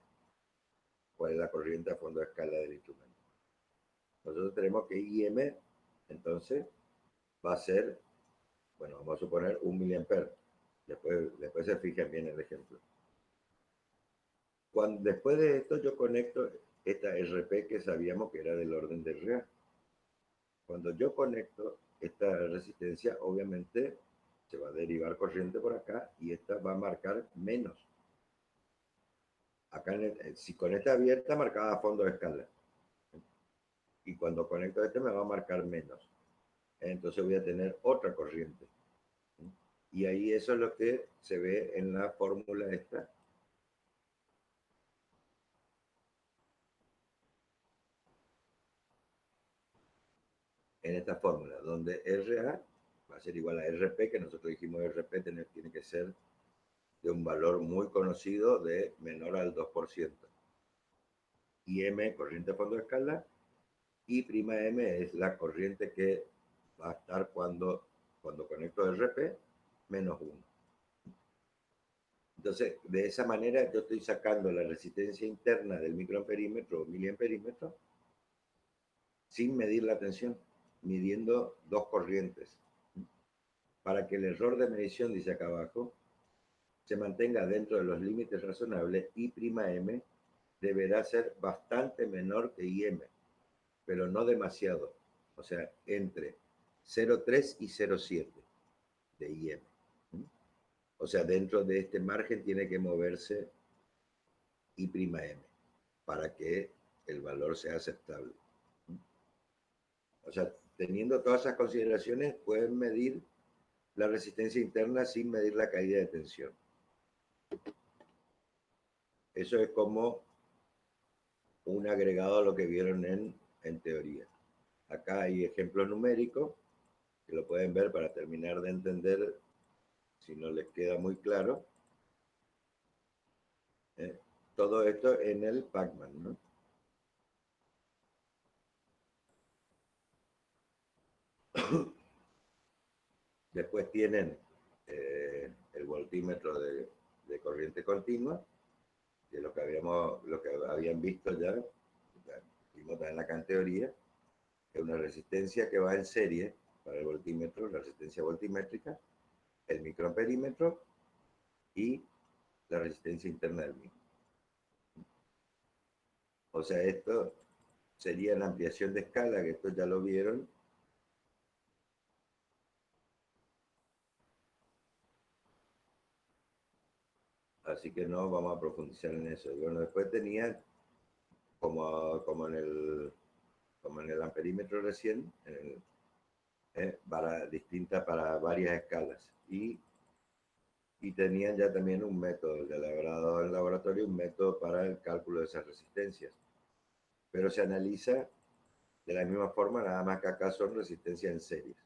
cuál es la corriente a fondo de escala del instrumento. Nosotros tenemos que IM, entonces, va a ser, bueno, vamos a suponer 1 miliamper. Después se fijan bien el ejemplo. Después de esto yo conecto esta RP que sabíamos que era del orden de RA. Cuando yo conecto esta resistencia, obviamente se va a derivar corriente por acá y esta va a marcar menos. Acá, si con esta abierta, marcaba a fondo de escala. Y cuando conecto este me va a marcar menos. Entonces voy a tener otra corriente. Y ahí eso es lo que se ve en la fórmula esta. En esta fórmula, donde RA va a ser igual a RP, que nosotros dijimos RP tiene que ser de un valor muy conocido de menor al 2%. Y M, corriente a fondo de escala, y prima M es la corriente que va a estar cuando conecto RP menos 1. Entonces, de esa manera yo estoy sacando la resistencia interna del microamperímetro o miliamperímetro sin medir la tensión, midiendo dos corrientes. Para que el error de medición, dice acá abajo, se mantenga dentro de los límites razonables, I'M deberá ser bastante menor que IM, pero no demasiado. O sea, entre 0,3 y 0,7 de IM. O sea, dentro de este margen tiene que moverse I'M para que el valor sea aceptable. O sea, teniendo todas esas consideraciones, pueden medir la resistencia interna sin medir la caída de tensión. Eso es como un agregado a lo que vieron en teoría. Acá hay ejemplos numéricos que lo pueden ver para terminar de entender si no les queda muy claro. Todo esto en el Pacman, ¿no? Después tienen el voltímetro de corriente continua, que es lo que habían visto ya vimos también acá en teoría, que es una resistencia que va en serie para el voltímetro, la resistencia voltimétrica, el microamperímetro y la resistencia interna del mismo. O sea, esto sería la ampliación de escala, que esto ya lo vieron. Así que no vamos a profundizar en eso. Y bueno, después tenía, como en el amperímetro recién, distinta para varias escalas. Y tenían ya también un método, ya le habrá dado en el laboratorio, un método para el cálculo de esas resistencias. Pero se analiza de la misma forma, nada más que acá son resistencias en series.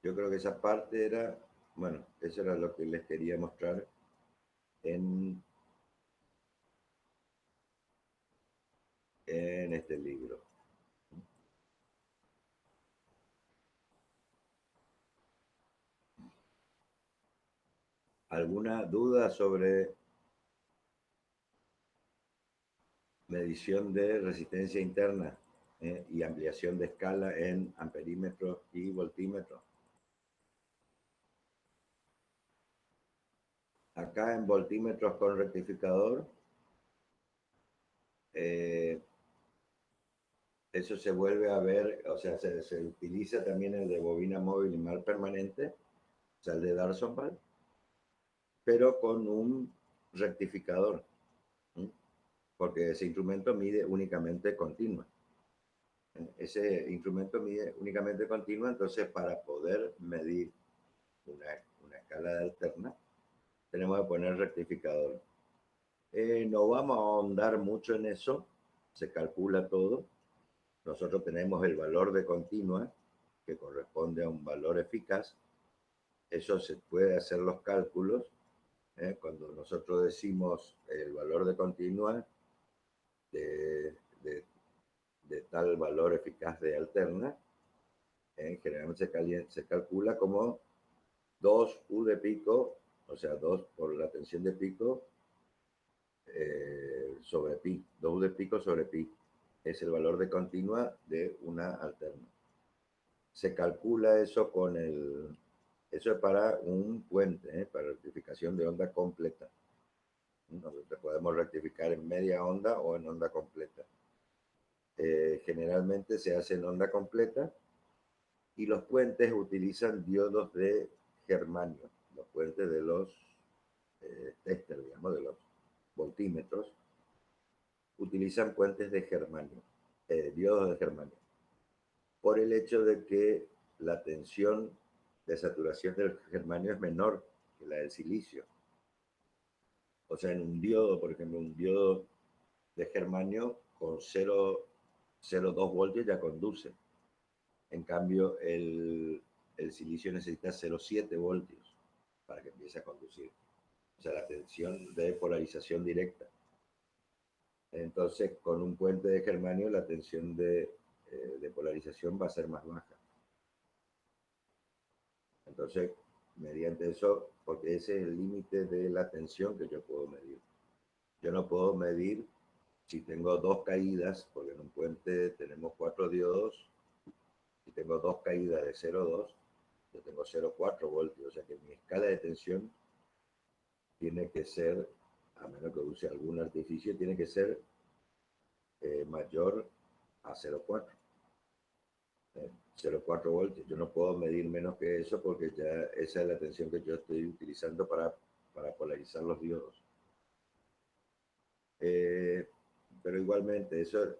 Yo creo que esa parte era, bueno, eso era lo que les quería mostrar en este libro. ¿Alguna duda sobre medición de resistencia interna y ampliación de escala en amperímetro y voltímetro? Acá en voltímetros con rectificador, eso se vuelve a ver, o sea, se utiliza también el de bobina móvil y mar permanente, o sea, el de Darsonval, pero con un rectificador, porque ese instrumento mide únicamente continua. Ese instrumento mide únicamente continua, entonces para poder medir una escala de alterna, tenemos que poner rectificador. No vamos a ahondar mucho en eso, se calcula todo. Nosotros tenemos el valor de continua, que corresponde a un valor eficaz. Eso se puede hacer los cálculos. Cuando nosotros decimos el valor de continua de tal valor eficaz de alterna, generalmente se calcula como 2U de pico, o sea, 2 por la tensión de pico sobre pi, 2U de pico sobre pi. Es el valor de continua de una alterna. Se calcula eso con el Eso es para un puente, para rectificación de onda completa. Nosotros podemos rectificar en media onda o en onda completa. Generalmente se hace en onda completa y los puentes utilizan diodos de germanio, los puentes de los tester, digamos, de los voltímetros, utilizan puentes de germanio, diodos de germanio, por el hecho de que la tensión de saturación del germanio es menor que la del silicio. O sea, en un diodo, por ejemplo, un diodo de germanio con 0,02 voltios ya conduce. En cambio, el silicio necesita 0,7 voltios para que empiece a conducir. O sea, la tensión de polarización directa. Entonces, con un puente de germanio, la tensión de polarización va a ser más baja. Entonces, mediante eso, porque ese es el límite de la tensión que yo puedo medir. Yo no puedo medir si tengo dos caídas, porque en un puente tenemos 4 diodos, si tengo dos caídas de 0,2, yo tengo 0,4 voltios, o sea que mi escala de tensión tiene que ser, a menos que use algún artificio, tiene que ser mayor a 0,4. 0,4 voltios. Yo no puedo medir menos que eso porque ya esa es la tensión que yo estoy utilizando para polarizar los diodos. Pero igualmente, eso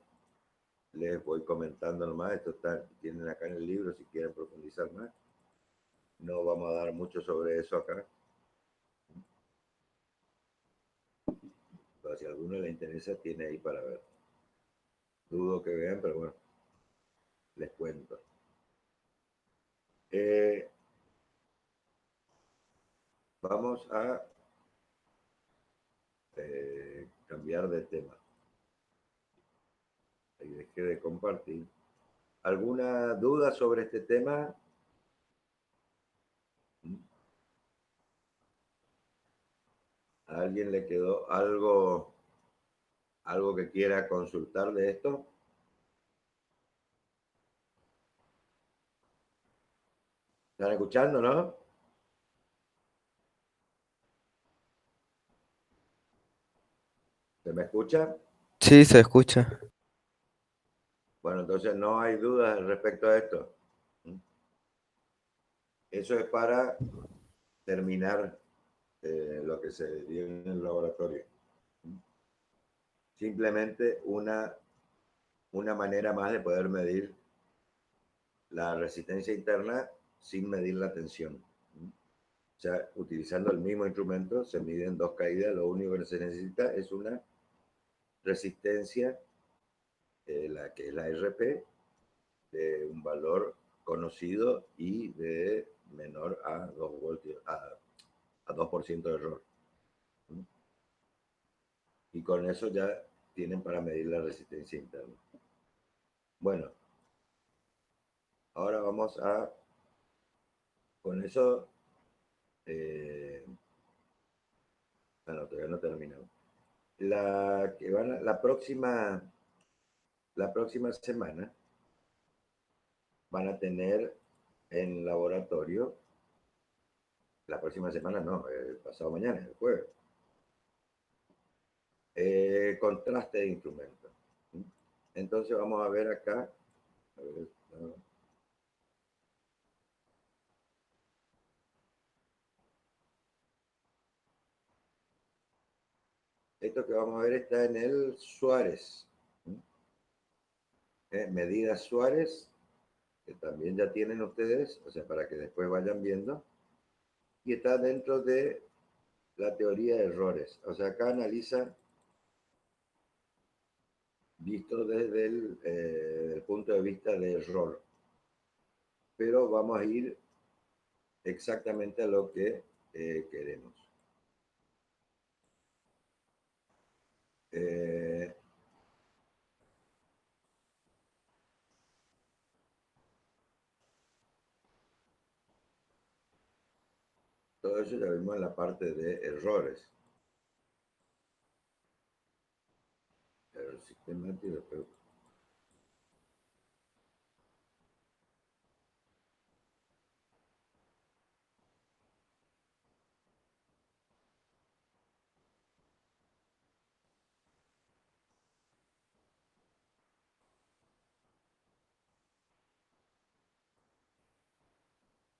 les voy comentando nomás. Esto tienen acá en el libro si quieren profundizar más. No vamos a dar mucho sobre eso acá. Pero si a alguno le interesa, tiene ahí para ver. Dudo que vean, pero bueno, les cuento. Vamos a cambiar de tema. Ahí dejé de compartir. ¿Alguna duda sobre este tema? ¿A alguien le quedó algo que quiera consultar de esto? ¿Están escuchando, no? ¿Se me escucha? Sí, se escucha. Bueno, entonces no hay dudas respecto a esto. Eso es para terminar lo que se dio en el laboratorio. Simplemente una manera más de poder medir la resistencia interna sin medir la tensión. O sea, utilizando el mismo instrumento, se miden dos caídas, lo único que se necesita es una resistencia, la que es la RP, de un valor conocido y de menor a 2 voltios, a 2% de error. Y con eso ya tienen para medir la resistencia interna. Bueno, ahora vamos a, con eso, bueno, todavía no terminamos. La próxima semana van a tener en laboratorio, la próxima semana no, el pasado mañana, el jueves, contraste de instrumentos. Entonces vamos a ver acá. A ver, no. Esto que vamos a ver está en el Suárez. Medidas Suárez, que también ya tienen ustedes, o sea, para que después vayan viendo. Y está dentro de la teoría de errores. O sea, acá analiza visto desde el punto de vista de error. Pero vamos a ir exactamente a lo que queremos. Todo eso ya vimos en la parte de errores. El sistema antiderror.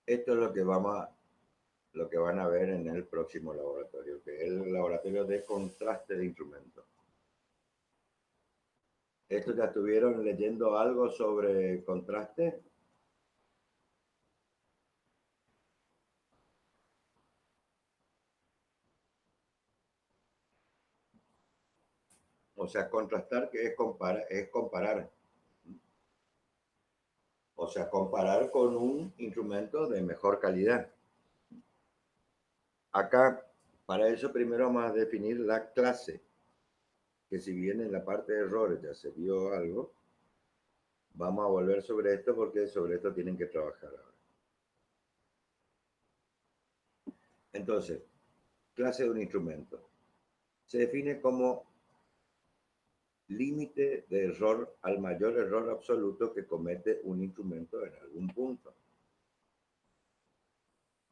Esto es lo que van a ver en el próximo laboratorio, que es el laboratorio de contraste de instrumentos. ¿Estos ya estuvieron leyendo algo sobre contraste? O sea, contrastar, que es comparar. O sea, comparar con un instrumento de mejor calidad. Acá, para eso primero vamos a definir la clase, que si bien en la parte de errores ya se vio algo, vamos a volver sobre esto porque sobre esto tienen que trabajar ahora. Entonces, clase de un instrumento. Se define como límite de error al mayor error absoluto que comete un instrumento en algún punto.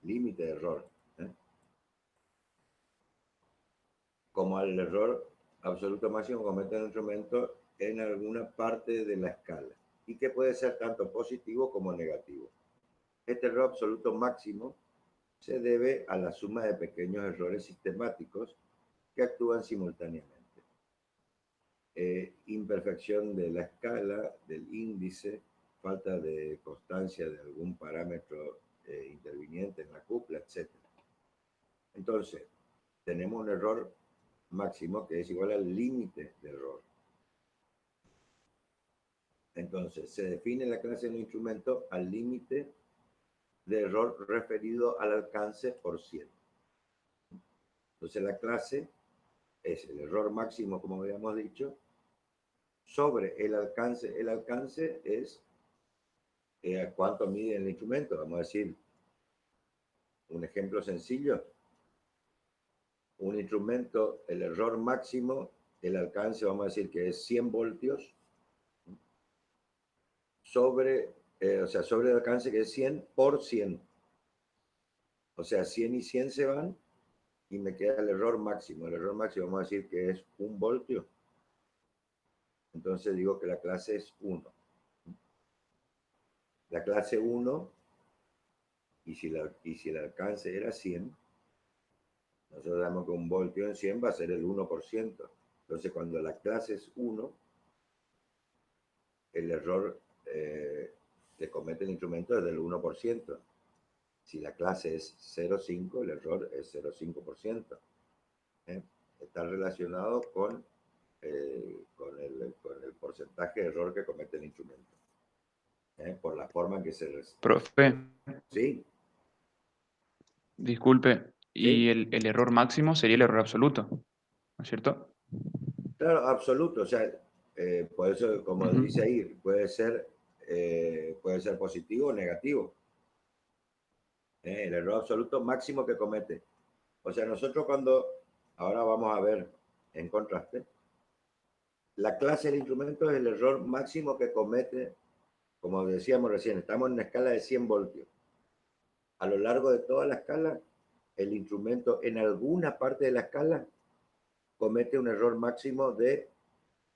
Límite de error. Como al error absoluto máximo que comete un instrumento en alguna parte de la escala. Y que puede ser tanto positivo como negativo. Este error absoluto máximo se debe a la suma de pequeños errores sistemáticos que actúan simultáneamente. Imperfección de la escala, del índice, falta de constancia de algún parámetro interviniente en la cupla, etc. Entonces, tenemos un error máximo que es igual al límite de error. Entonces, se define la clase de un instrumento al límite de error referido al alcance por 100. Entonces, la clase es el error máximo, como habíamos dicho, sobre el alcance. El alcance es cuánto mide el instrumento. Vamos a decir, un ejemplo sencillo. Un instrumento, el error máximo, el alcance, vamos a decir que es 100 voltios sobre, sobre el alcance que es 100 por 100. O sea, 100 y 100 se van y me queda el error máximo. El error máximo vamos a decir que es 1 voltio. Entonces digo que la clase es 1. La clase 1, y si el alcance era 100, nosotros damos que 1 voltio en 100 va a ser el 1%. Entonces, cuando la clase es 1, el error que comete el instrumento es del 1%. Si la clase es 0,5, el error es 0,5%. Está relacionado con el porcentaje de error que comete el instrumento. Por la forma en que se... Profe, Sí, disculpe, y sí, el error máximo sería el error absoluto, ¿no es cierto? claro, absoluto. O sea, por eso, como Ujú. dice ahí, puede ser positivo o negativo. El error absoluto máximo que comete. O sea, nosotros ahora vamos a ver en contraste, la clase del instrumento es el error máximo que comete, como decíamos recién, estamos en una escala de 100 voltios. A lo largo de toda la escala, el instrumento en alguna parte de la escala comete un error máximo de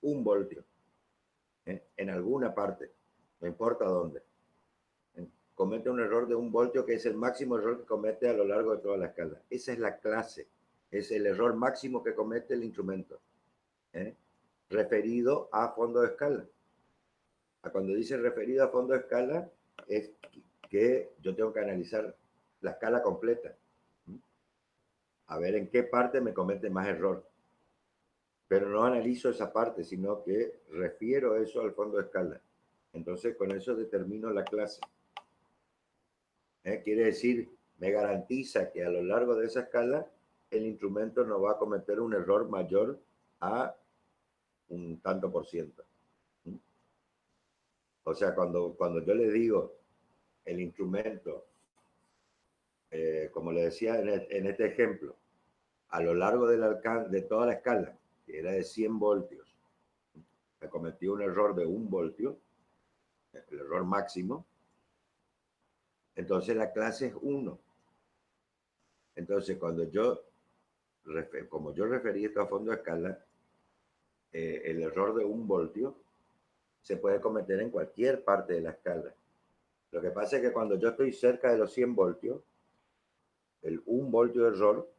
1 voltio. En alguna parte, no importa dónde. Comete un error de 1 voltio, que es el máximo error que comete a lo largo de toda la escala. Esa es la clase, es el error máximo que comete el instrumento, referido a fondo de escala. Cuando dice referido a fondo de escala, es que yo tengo que analizar la escala completa, a ver en qué parte me comete más error. Pero no analizo esa parte, sino que refiero eso al fondo de escala. Entonces, con eso determino la clase. Quiere decir, me garantiza que a lo largo de esa escala el instrumento no va a cometer un error mayor a un tanto por ciento. O sea, cuando yo le digo el instrumento, como le decía en este ejemplo, a lo largo de toda la escala, que era de 100 voltios, me cometió un error de 1 voltio, el error máximo, entonces la clase es 1. Entonces, como yo referí esto a fondo de escala, el error de 1 voltio se puede cometer en cualquier parte de la escala. Lo que pasa es que cuando yo estoy cerca de los 100 voltios, el 1 voltio de error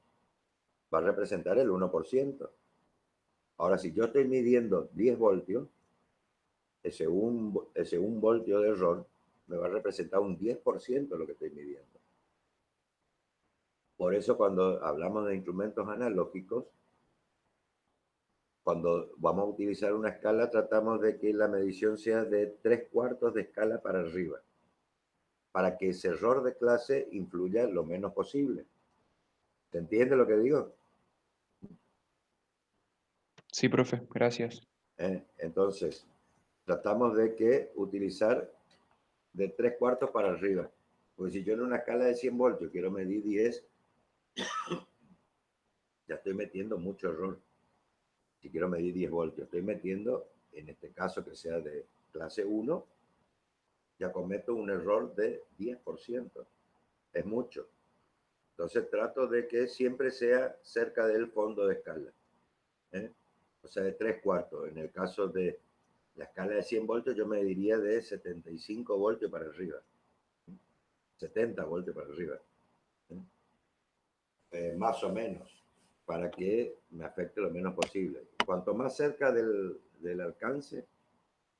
va a representar el 1%. Ahora, si yo estoy midiendo 10 voltios, ese 1 voltio de error me va a representar un 10% de lo que estoy midiendo. Por eso cuando hablamos de instrumentos analógicos, cuando vamos a utilizar una escala, tratamos de que la medición sea de 3/4 de escala para arriba, para que ese error de clase influya lo menos posible. ¿Se entiende lo que digo? Sí, profe, gracias. Entonces, tratamos de que utilizar de 3/4 para arriba. Pues si yo en una escala de 100 voltios quiero medir 10, ya estoy metiendo mucho error. Si quiero medir 10 voltios, estoy metiendo, en este caso que sea de clase 1, ya cometo un error de 10%. Es mucho. Entonces trato de que siempre sea cerca del fondo de escala. ¿eh? O sea, de 3/4. En el caso de la escala de 100 voltios, yo mediría de 75 voltios para arriba. 70 voltios para arriba. Más o menos, para que me afecte lo menos posible. Cuanto más cerca del alcance,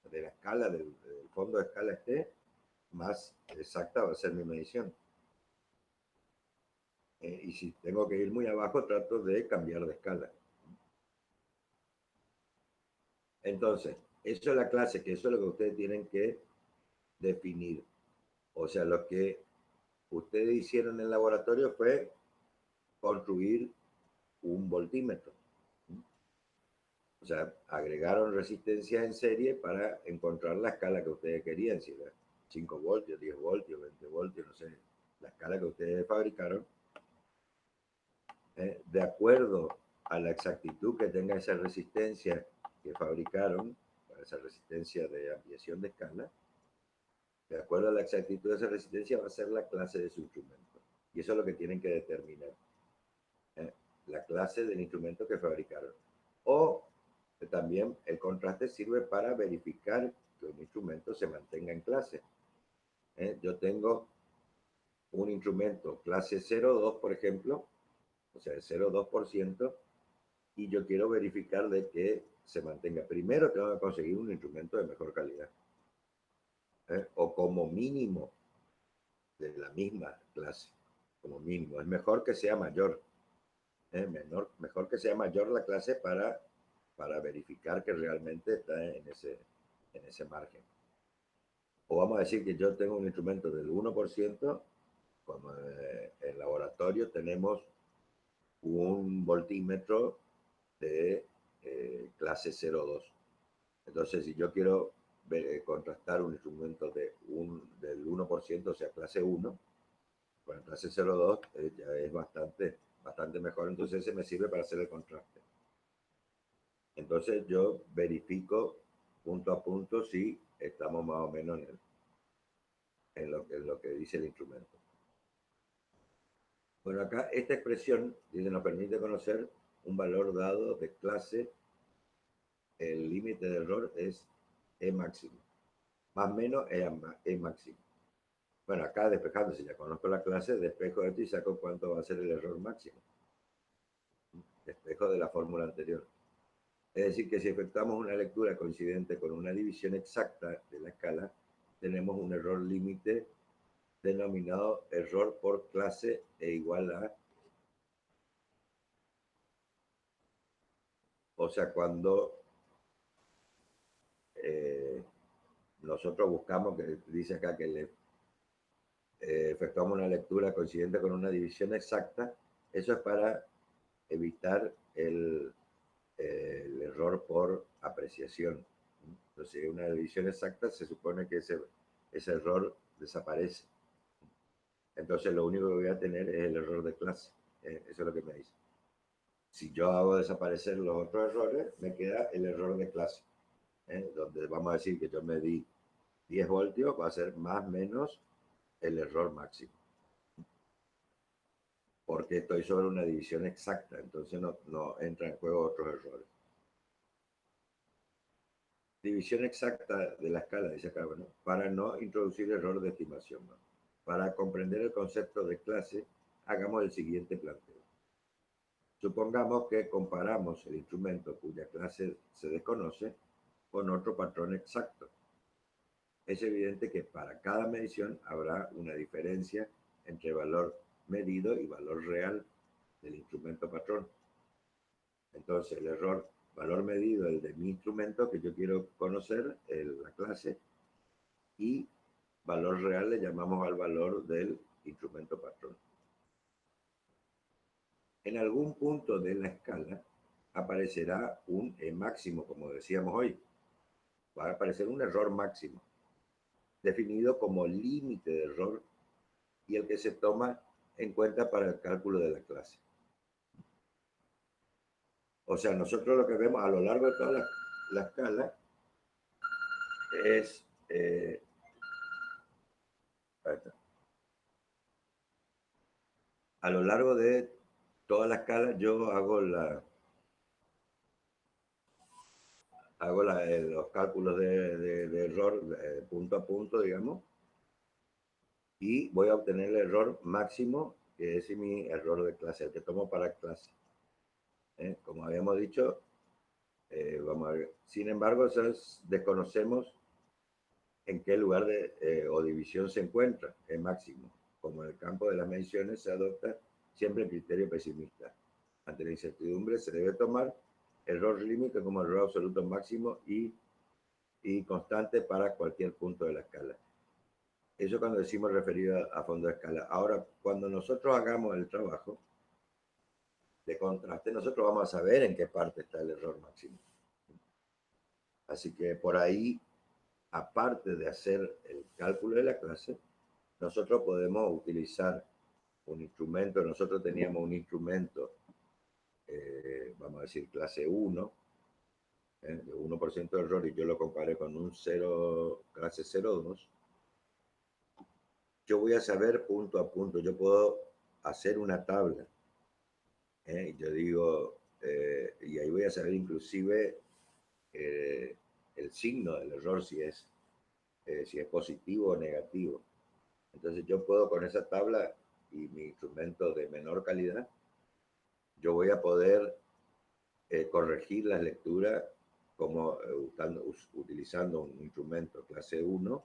de la escala, del fondo de escala esté, más exacta va a ser mi medición. Y si tengo que ir muy abajo, trato de cambiar de escala. Entonces, eso es la clase, que eso es lo que ustedes tienen que definir. O sea, lo que ustedes hicieron en el laboratorio fue construir un voltímetro. O sea, agregaron resistencias en serie para encontrar la escala que ustedes querían, si era 5 voltios, 10 voltios, 20 voltios, no sé, la escala que ustedes fabricaron, de acuerdo a la exactitud que tenga esa resistencia que fabricaron, para esa resistencia de ampliación de escala, de acuerdo a la exactitud de esa resistencia va a ser la clase de su instrumento. Y eso es lo que tienen que determinar. ¿eh? La clase del instrumento que fabricaron. O también el contraste sirve para verificar que un instrumento se mantenga en clase. Yo tengo un instrumento clase 0,2, por ejemplo, o sea, 0,2%, y yo quiero verificar de que se mantenga. Primero tengo que conseguir un instrumento de mejor calidad, o como mínimo de la misma clase, como mínimo. Es mejor que sea mayor, mejor que sea mayor la clase para verificar que realmente está en ese margen. O vamos a decir que yo tengo un instrumento del 1%, como en el laboratorio tenemos un voltímetro de clase 0,2. Entonces, si yo quiero contrastar un instrumento del 1%, o sea, clase 1, con el clase 0,2, ya es bastante mejor. Entonces, ese me sirve para hacer el contraste. Entonces, yo verifico punto a punto si estamos más o menos en lo que dice el instrumento. Bueno, acá esta expresión dice, nos permite conocer un valor dado de clase. El límite de error es E máximo. Más o menos E máximo. Bueno, acá despejando, si ya conozco la clase, despejo esto y saco cuánto va a ser el error máximo. Despejo de la fórmula anterior. Es decir, que si efectuamos una lectura coincidente con una división exacta de la escala, tenemos un error límite denominado error por clase e igual a, o sea, cuando nosotros buscamos, que dice acá que efectuamos una lectura coincidente con una división exacta, eso es para evitar el error por apreciación. Entonces, una división exacta se supone que ese error desaparece. Entonces, lo único que voy a tener es el error de clase. Eso es lo que me dice. Si yo hago desaparecer los otros errores, me queda el error de clase. Donde vamos a decir que yo medí 10 voltios, va a ser más o menos el error máximo. Porque estoy sobre una división exacta, entonces no entra en juego otros errores. División exacta de la escala, dice acá, bueno, para no introducir error de estimación, ¿no? Para comprender el concepto de clase, hagamos el siguiente planteo. Supongamos que comparamos el instrumento cuya clase se desconoce con otro patrón exacto. Es evidente que para cada medición habrá una diferencia entre valor medido y valor real del instrumento patrón. Entonces, el error valor medido, el de mi instrumento que yo quiero conocer, la clase, y valor real le llamamos al valor del instrumento patrón. En algún punto de la escala aparecerá un E máximo, como decíamos hoy. Va a aparecer un error máximo, definido como límite de error y el que se toma en cuenta para el cálculo de la clase. O sea, nosotros lo que vemos a lo largo de toda la escala es... a lo largo de toda la escala yo hago los cálculos de error punto a punto, digamos, y voy a obtener el error máximo, que es mi error de clase, el que tomo para clase. Como habíamos dicho, vamos a ver. Sin embargo, desconocemos en qué lugar o división se encuentra el máximo. Como en el campo de las mediciones se adopta siempre el criterio pesimista. Ante la incertidumbre se debe tomar error límite como error absoluto máximo y constante para cualquier punto de la escala. Eso cuando decimos referido a fondo de escala. Ahora, cuando nosotros hagamos el trabajo de contraste, nosotros vamos a saber en qué parte está el error máximo. Así que por ahí, aparte de hacer el cálculo de la clase, nosotros podemos utilizar un instrumento. Nosotros teníamos un instrumento, vamos a decir clase 1, de 1% de error, y yo lo comparé con un 0, clase 0,2. Yo voy a saber punto a punto, yo puedo hacer una tabla. Yo digo, y ahí voy a saber inclusive el signo del error, si es positivo o negativo. Entonces yo puedo con esa tabla y mi instrumento de menor calidad, yo voy a poder corregir las lecturas como utilizando un instrumento clase 1,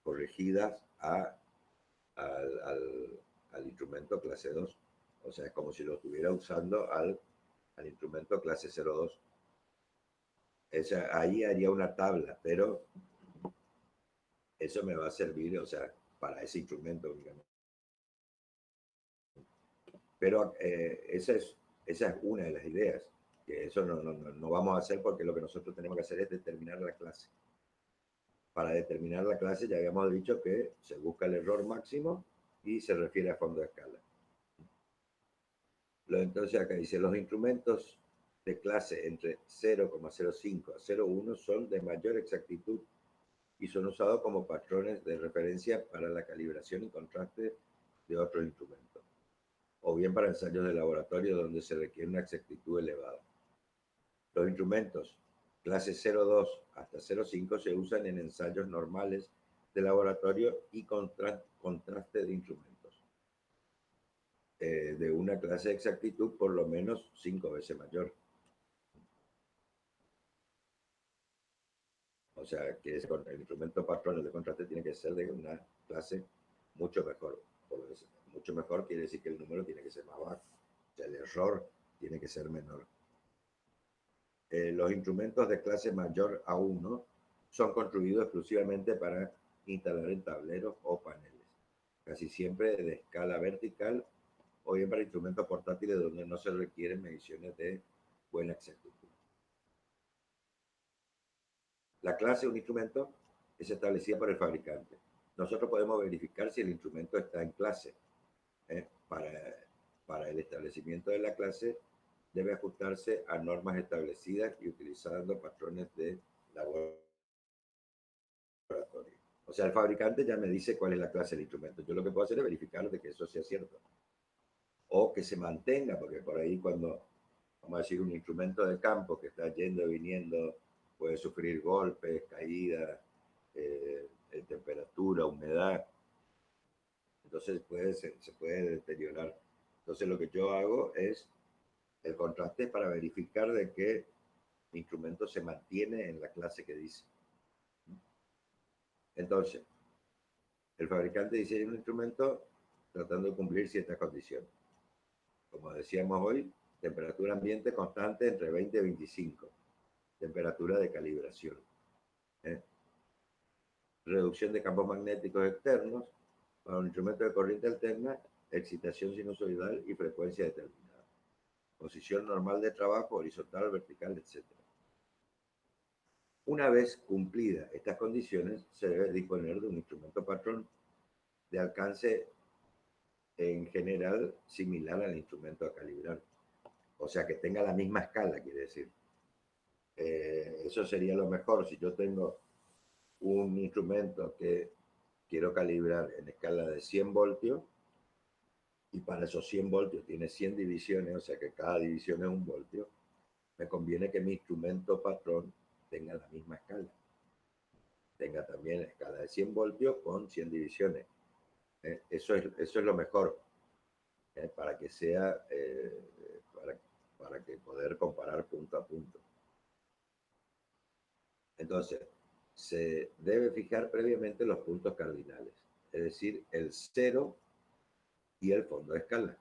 corregidas al instrumento clase 2. O sea, es como si lo estuviera usando al instrumento clase 02. Ahí haría una tabla, pero eso me va a servir, o sea, para ese instrumento únicamente. Pero esa es una de las ideas, que eso no vamos a hacer, porque lo que nosotros tenemos que hacer es determinar la clase. Para determinar la clase ya habíamos dicho que se busca el error máximo y se refiere a fondo de escala. Entonces acá dice, los instrumentos de clase entre 0,05 a 0,1 son de mayor exactitud y son usados como patrones de referencia para la calibración y contraste de otros instrumentos, o bien para ensayos de laboratorio donde se requiere una exactitud elevada. Los instrumentos clase 0,2 hasta 0,5 se usan en ensayos normales de laboratorio y contraste de instrumentos de una clase de exactitud por lo menos 5 veces mayor. O sea, que el instrumento patrón de contraste tiene que ser de una clase mucho mejor. Mucho mejor quiere decir que el número tiene que ser más bajo. O sea, el error tiene que ser menor. Los instrumentos de clase mayor a 1 son construidos exclusivamente para instalar en tableros o paneles, casi siempre de escala vertical, o bien para instrumentos portátiles donde no se requieren mediciones de buena exactitud. La clase de un instrumento es establecida por el fabricante. Nosotros podemos verificar si el instrumento está en clase. Para el establecimiento de la clase debe ajustarse a normas establecidas y utilizando patrones de laboratorio. O sea, el fabricante ya me dice cuál es la clase del instrumento. Yo lo que puedo hacer es verificar de que eso sea cierto. O que se mantenga, porque por ahí cuando, vamos a decir, un instrumento de campo que está yendo y viniendo puede sufrir golpes, caídas, temperatura, humedad. Entonces se puede deteriorar. Entonces lo que yo hago es el contraste para verificar de que el instrumento se mantiene en la clase que dice. Entonces, el fabricante diseña un instrumento tratando de cumplir ciertas condiciones. Como decíamos hoy, temperatura ambiente constante entre 20 y 25. Temperatura de calibración. Reducción de campos magnéticos externos. Para un instrumento de corriente alterna, excitación sinusoidal y frecuencia determinada. Posición normal de trabajo, horizontal, vertical, etc. Una vez cumplidas estas condiciones, se debe disponer de un instrumento patrón de alcance en general similar al instrumento a calibrar. O sea, que tenga la misma escala, quiere decir. Eso sería lo mejor. Si yo tengo un instrumento que quiero calibrar en escala de 100 voltios, y para esos 100 voltios tiene 100 divisiones, o sea que cada división es un voltio, me conviene que mi instrumento patrón tenga la misma escala. Tenga también escala de 100 voltios con 100 divisiones. Eso es lo mejor, para que sea, para que poder comparar punto a punto. Entonces, se debe fijar previamente los puntos cardinales, es decir, el 0 y el fondo de escala.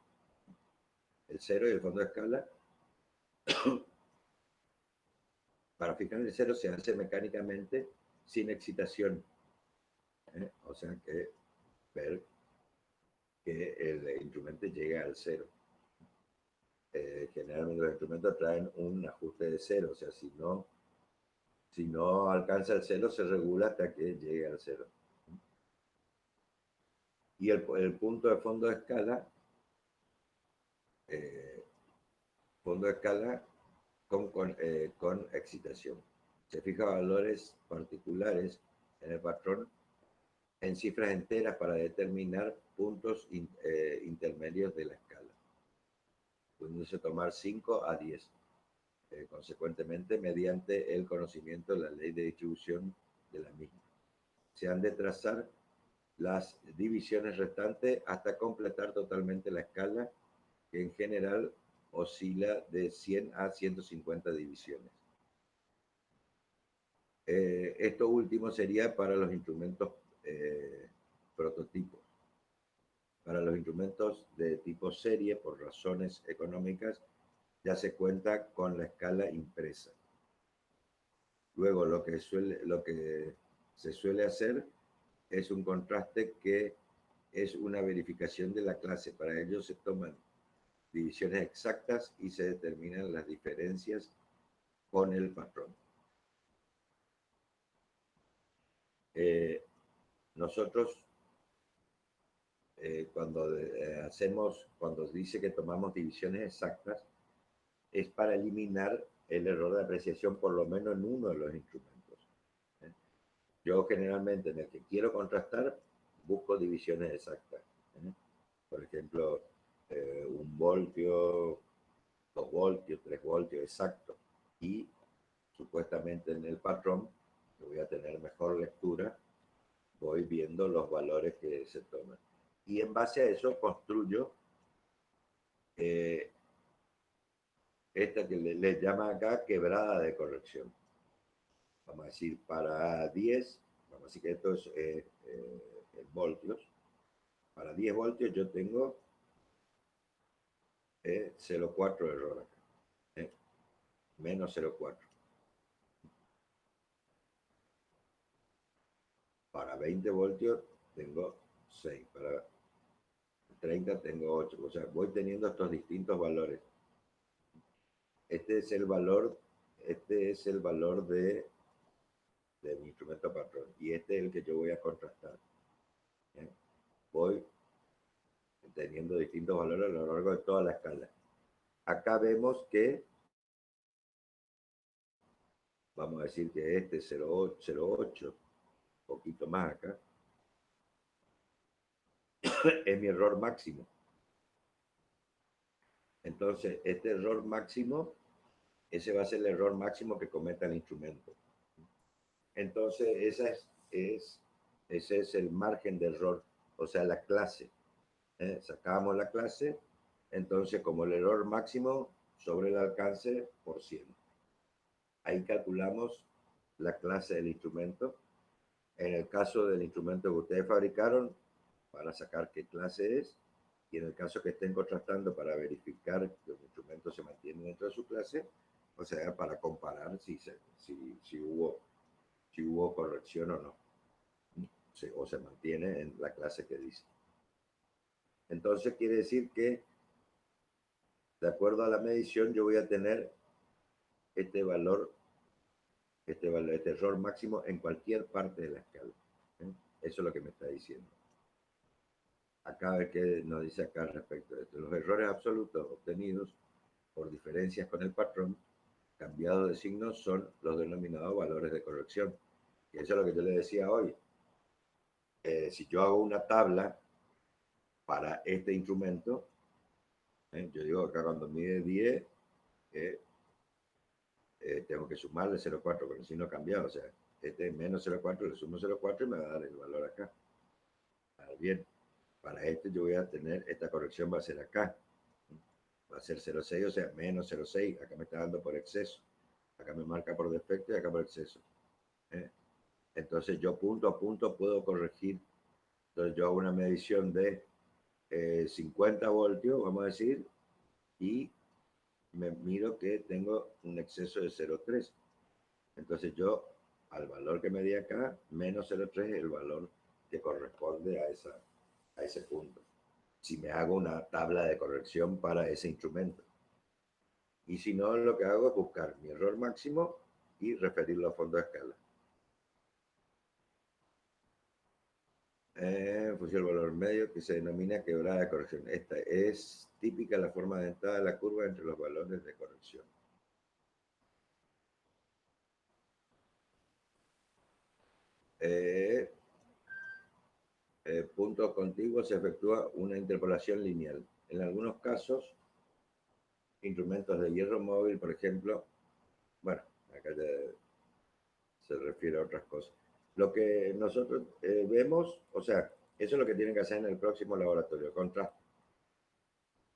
El 0 y el fondo de escala, para fijar el 0 se hace mecánicamente sin excitación. O sea que ver que el instrumento llegue al 0. Generalmente los instrumentos traen un ajuste de 0, o sea, si no alcanza el 0, se regula hasta que llegue al 0. Y el punto de fondo de escala, con excitación. Se fija valores particulares en el patrón en cifras enteras para determinar puntos intermedios de la escala, pudiéndose tomar 5 a 10. Consecuentemente, mediante el conocimiento de la ley de distribución de la misma, se han de trazar las divisiones restantes hasta completar totalmente la escala, que en general oscila de 100 a 150 divisiones. Esto último sería para los instrumentos prototipos. Para los instrumentos de tipo serie, por razones económicas, ya se cuenta con la escala impresa. Luego, lo que se suele hacer es un contraste, que es una verificación de la clase. Para ello se toman divisiones exactas y se determinan las diferencias con el patrón. Nosotros, cuando dice que tomamos divisiones exactas, es para eliminar el error de apreciación, por lo menos en uno de los instrumentos. Yo generalmente, en el que quiero contrastar, busco divisiones exactas. Por ejemplo, 1 voltio, 2 voltios, 3 voltios exacto. Y supuestamente en el patrón, que voy a tener mejor lectura, voy viendo los valores que se toman. Y en base a eso construyo esta que le llama acá quebrada de corrección. Vamos a decir, para 10, vamos a decir que esto es en voltios. Para 10 voltios yo tengo 0,4 de error acá. Menos 0,4. Para 20 voltios tengo 6. Para 30 tengo 8. O sea, voy teniendo estos distintos valores. Este es el valor de mi instrumento patrón. Y este es el que yo voy a contrastar. ¿Bien? Voy teniendo distintos valores a lo largo de toda la escala. Acá vemos que, vamos a decir que este 0,8, poquito más acá, es mi error máximo. Entonces, este error máximo, ese va a ser el error máximo que cometa el instrumento. Entonces, ese es el margen de error, o sea, la clase. Sacamos la clase, entonces como el error máximo sobre el alcance por 100. Ahí calculamos la clase del instrumento. En el caso del instrumento que ustedes fabricaron, para sacar qué clase es, y en el caso que estén contrastando para verificar que los instrumentos se mantienen dentro de su clase, o sea, para comparar si hubo corrección o no, o se mantiene en la clase que dice. Entonces quiere decir que, de acuerdo a la medición, yo voy a tener este valor, este error máximo en cualquier parte de la escala. Eso es lo que me está diciendo. Acá a ver qué nos dice acá respecto a esto. Los errores absolutos obtenidos por diferencias con el patrón cambiado de signo son los denominados valores de corrección. Y eso es lo que yo le decía hoy. Si yo hago una tabla para este instrumento, yo digo acá cuando mide 10, tengo que sumarle 0,4, porque si no ha cambiado. O sea, este es menos 0,4, le sumo 0,4 y me va a dar el valor acá. Bien, para este yo voy a tener, esta corrección va a ser acá. Va a ser 0,6, o sea, menos 0,6. Acá me está dando por exceso. Acá me marca por defecto y acá por exceso. Entonces yo punto a punto puedo corregir. Entonces yo hago una medición de 50 voltios, vamos a decir, y me miro que tengo un exceso de 0,3. Entonces yo, al valor que me di acá, menos 0,3 es el valor que corresponde a ese punto. Si me hago una tabla de corrección para ese instrumento. Y si no, lo que hago es buscar mi error máximo y referirlo a fondo de escala. Funciona el valor medio que se denomina quebrada de corrección. Esta es típica la forma dentada de la curva entre los valores de corrección. Puntos contiguos se efectúa una interpolación lineal. En algunos casos, instrumentos de hierro móvil, por ejemplo, bueno, acá se refiere a otras cosas. Lo que nosotros vemos, o sea, eso es lo que tienen que hacer en el próximo laboratorio, contraste.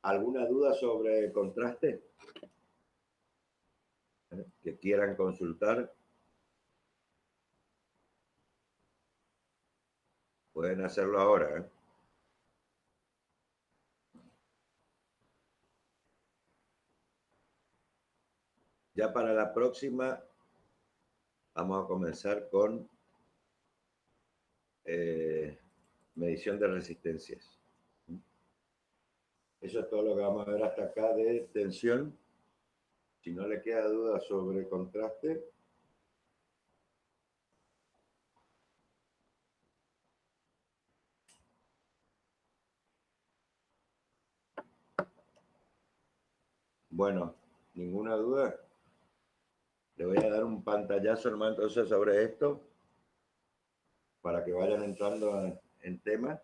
¿Alguna duda sobre el contraste? Que quieran consultar, pueden hacerlo ahora. Ya para la próxima vamos a comenzar con medición de resistencias. Eso es todo lo que vamos a ver hasta acá de tensión. Si no le queda duda sobre contraste, bueno, ninguna duda. Le voy a dar un pantallazo, hermano, entonces sobre esto, para que vayan entrando en tema.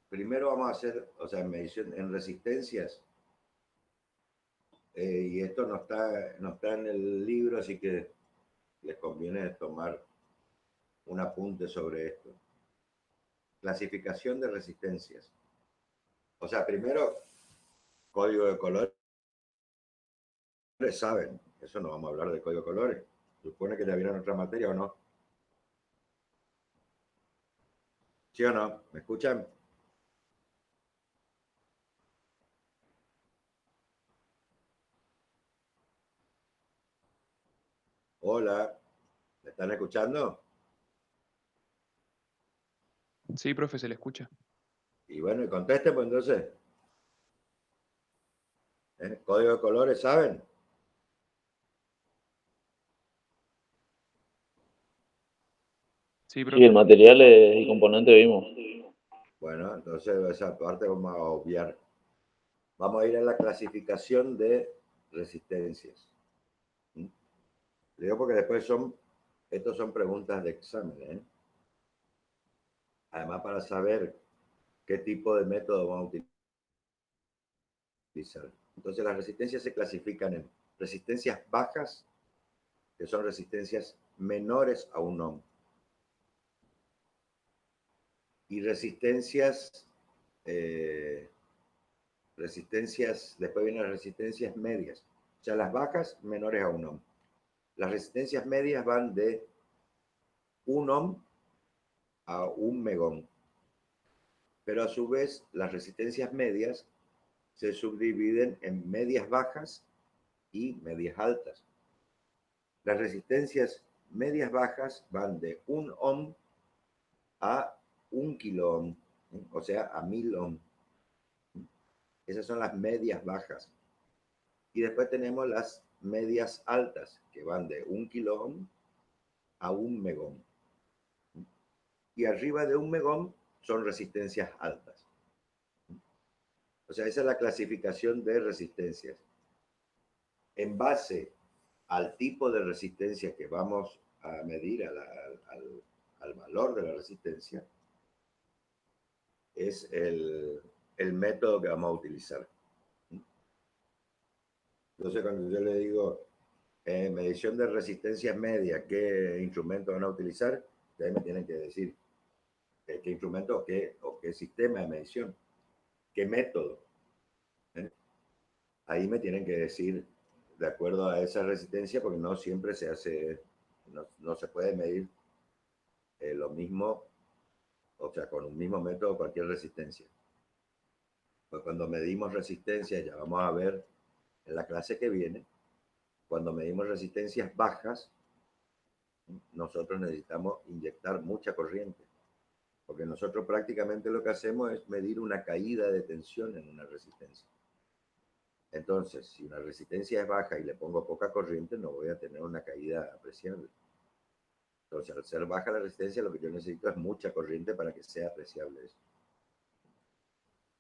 Primero vamos a hacer, o sea, medición en resistencias. Y esto no está en el libro, así que les conviene tomar un apunte sobre esto. Clasificación de resistencias. O sea, primero, código de colores, saben. Eso no vamos a hablar de código de colores. Supone que ya vieron otra materia o no. ¿Sí o no? ¿Me escuchan? Hola, ¿me están escuchando? Sí, profe, se le escucha. Y bueno, y contesten, pues entonces. Código de colores, ¿saben? Sí, Sí, el profe. material y componente vimos. Bueno, entonces esa parte vamos a obviar. Vamos a ir a la clasificación de resistencias. ¿Mm? Le digo porque después estos son preguntas de examen, Además, para saber qué tipo de método vamos a utilizar. Entonces las resistencias se clasifican en resistencias bajas, que son resistencias menores a 1 ohm, y resistencias, después vienen las resistencias medias, o sea, las bajas menores a 1 ohm. Las resistencias medias van de 1 ohm a 1 megohm, pero a su vez las resistencias medias se subdividen en medias bajas y medias altas. Las resistencias medias bajas van de 1 ohm a 1 kilo ohm, o sea, a 1000 ohm. Esas son las medias bajas. Y después tenemos las medias altas, que van de 1 kilo ohm a 1 megohm. Y arriba de 1 megohm son resistencias altas. O sea, esa es la clasificación de resistencias. En base al tipo de resistencia que vamos a medir, al valor de la resistencia, es el método que vamos a utilizar. Entonces, cuando yo le digo medición de resistencias medias, ¿qué instrumento van a utilizar? Ustedes me tienen que decir qué instrumento o qué sistema de medición, qué método. Ahí me tienen que decir de acuerdo a esa resistencia, porque no siempre se hace, no se puede medir lo mismo, o sea, con un mismo método cualquier resistencia. Pues cuando medimos resistencia, ya vamos a ver en la clase que viene, cuando medimos resistencias bajas, nosotros necesitamos inyectar mucha corriente, porque nosotros prácticamente lo que hacemos es medir una caída de tensión en una resistencia. Entonces, si una resistencia es baja y le pongo poca corriente, no voy a tener una caída apreciable. Entonces, al ser baja la resistencia, lo que yo necesito es mucha corriente para que sea apreciable eso.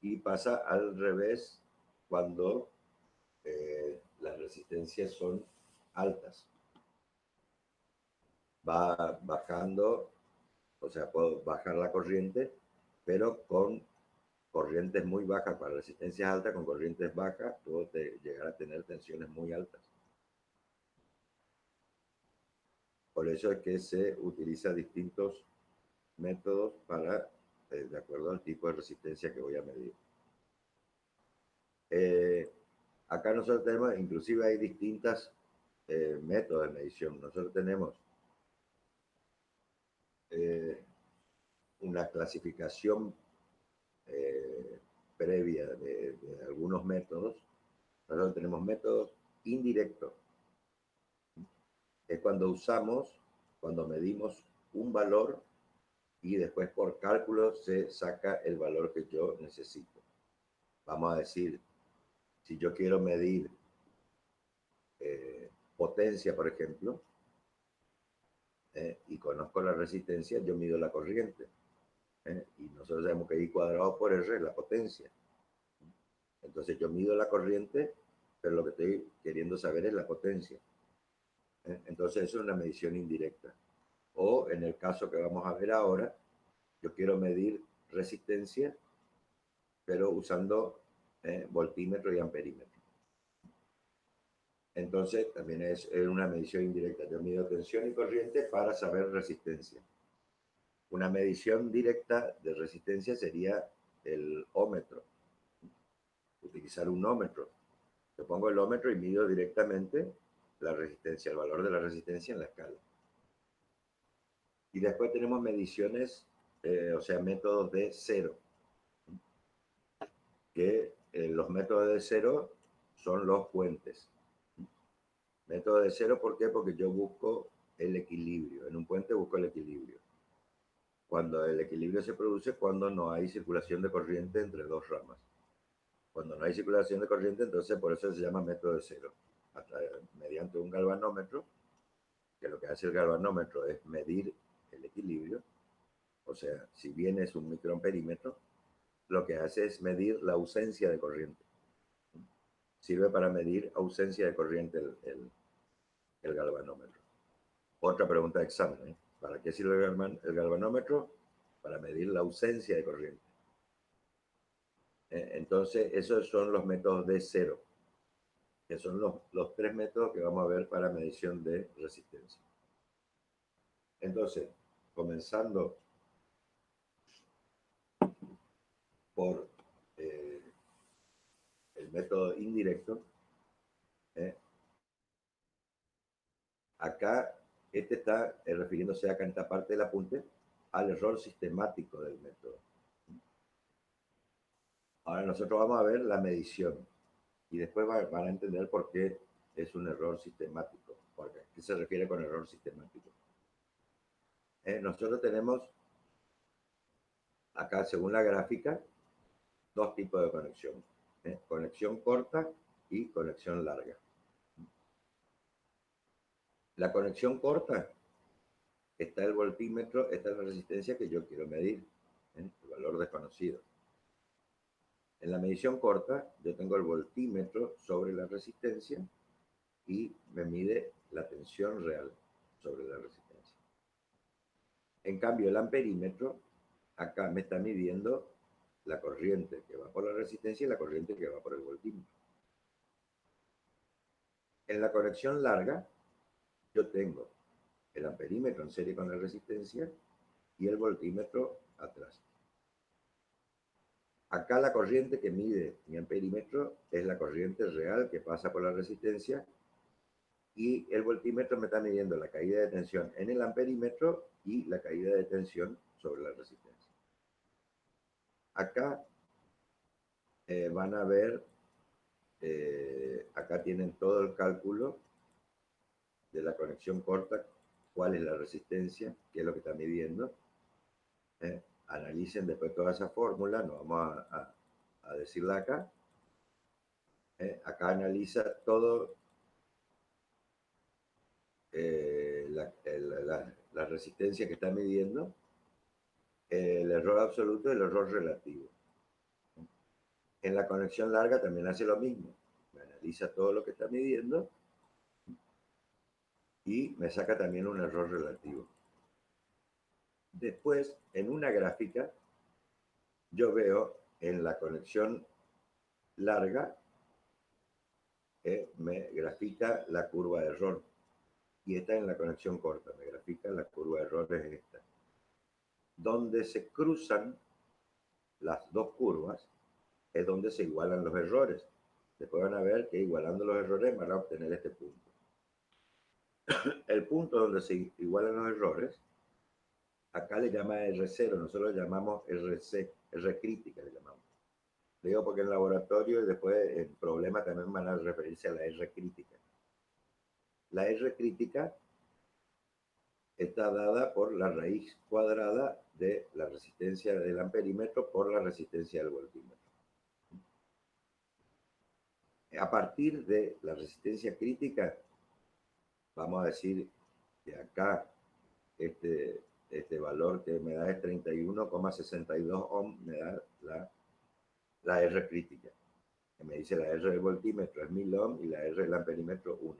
Y pasa al revés cuando las resistencias son altas. Va bajando, o sea, puedo bajar la corriente, pero con corrientes muy bajas para resistencias altas, con corrientes bajas, puedo llegar a tener tensiones muy altas. Por eso es que se utiliza distintos métodos para, de acuerdo al tipo de resistencia que voy a medir. Acá nosotros tenemos, inclusive hay distintos métodos de medición. Nosotros tenemos una clasificación previa de algunos métodos. Nosotros tenemos métodos indirectos. Es cuando medimos un valor y después por cálculo se saca el valor que yo necesito. Vamos a decir, si yo quiero medir potencia, por ejemplo, y conozco la resistencia, yo mido la corriente. Y nosotros sabemos que I cuadrado por R es la potencia. Entonces yo mido la corriente, pero lo que estoy queriendo saber es la potencia. Entonces eso es una medición indirecta. O en el caso que vamos a ver ahora, yo quiero medir resistencia, pero usando voltímetro y amperímetro. Entonces también es una medición indirecta. Yo mido tensión y corriente para saber resistencia. Una medición directa de resistencia sería el ómetro. Utilizar un ómetro. Yo pongo el ómetro y mido directamente la resistencia, el valor de la resistencia en la escala. Y después tenemos mediciones, o sea, métodos de cero. Que los métodos de cero son los puentes. Método de cero, ¿por qué? Porque yo busco el equilibrio. En un puente busco el equilibrio. Cuando el equilibrio se produce cuando no hay circulación de corriente entre dos ramas. Cuando no hay circulación de corriente, entonces por eso se llama método de cero. Mediante un galvanómetro, que lo que hace el galvanómetro es medir el equilibrio, o sea, si bien es un microamperímetro, lo que hace es medir la ausencia de corriente. Sirve para medir ausencia de corriente el galvanómetro. Otra pregunta de examen, ¿eh? ¿Para qué sirve el galvanómetro? Para medir la ausencia de corriente. Entonces, esos son los métodos de cero. que son los tres métodos que vamos a ver para medición de resistencia. Entonces, comenzando por el método indirecto, acá este está refiriéndose acá en esta parte del apunte al error sistemático del método. Ahora nosotros vamos a ver la medición y después van a entender por qué es un error sistemático. Porque, ¿qué se refiere con error sistemático? Nosotros tenemos acá, según la gráfica, dos tipos de conexión. Conexión corta y conexión larga. La conexión corta está el voltímetro, esta es la resistencia que yo quiero medir, el valor desconocido. En la medición corta, yo tengo el voltímetro sobre la resistencia y me mide la tensión real sobre la resistencia. En cambio, el amperímetro, acá me está midiendo la corriente que va por la resistencia y la corriente que va por el voltímetro. En la conexión larga, yo tengo el amperímetro en serie con la resistencia y el voltímetro atrás. Acá la corriente que mide mi amperímetro es la corriente real que pasa por la resistencia y el voltímetro me está midiendo la caída de tensión en el amperímetro y la caída de tensión sobre la resistencia. Acá van a ver, acá tienen todo el cálculo de la conexión corta, cuál es la resistencia, qué es lo que está midiendo. Analicen después toda esa fórmula, no vamos a decirla acá. Acá analiza todo la resistencia que está midiendo, el error absoluto y el error relativo. En la conexión larga también hace lo mismo. Me analiza todo lo que está midiendo y me saca también un error relativo. Después, en una gráfica, yo veo en la conexión larga, me grafica la curva de error. Y esta en la conexión corta, me grafica la curva de error es esta. Donde se cruzan las dos curvas es donde se igualan los errores. Después van a ver que igualando los errores van a obtener este punto. El punto donde se igualan los errores, acá le llama R0, nosotros le llamamos RC, R crítica le llamamos. Le digo porque en laboratorio y después en problema también van a referirse a la R crítica. La R crítica está dada por la raíz cuadrada de la resistencia del amperímetro por la resistencia del voltímetro. A partir de la resistencia crítica, vamos a decir que acá este valor que me da es 31,62 ohm, me da la R crítica, que me dice la R del voltímetro es 1000 ohm y la R del amperímetro 1.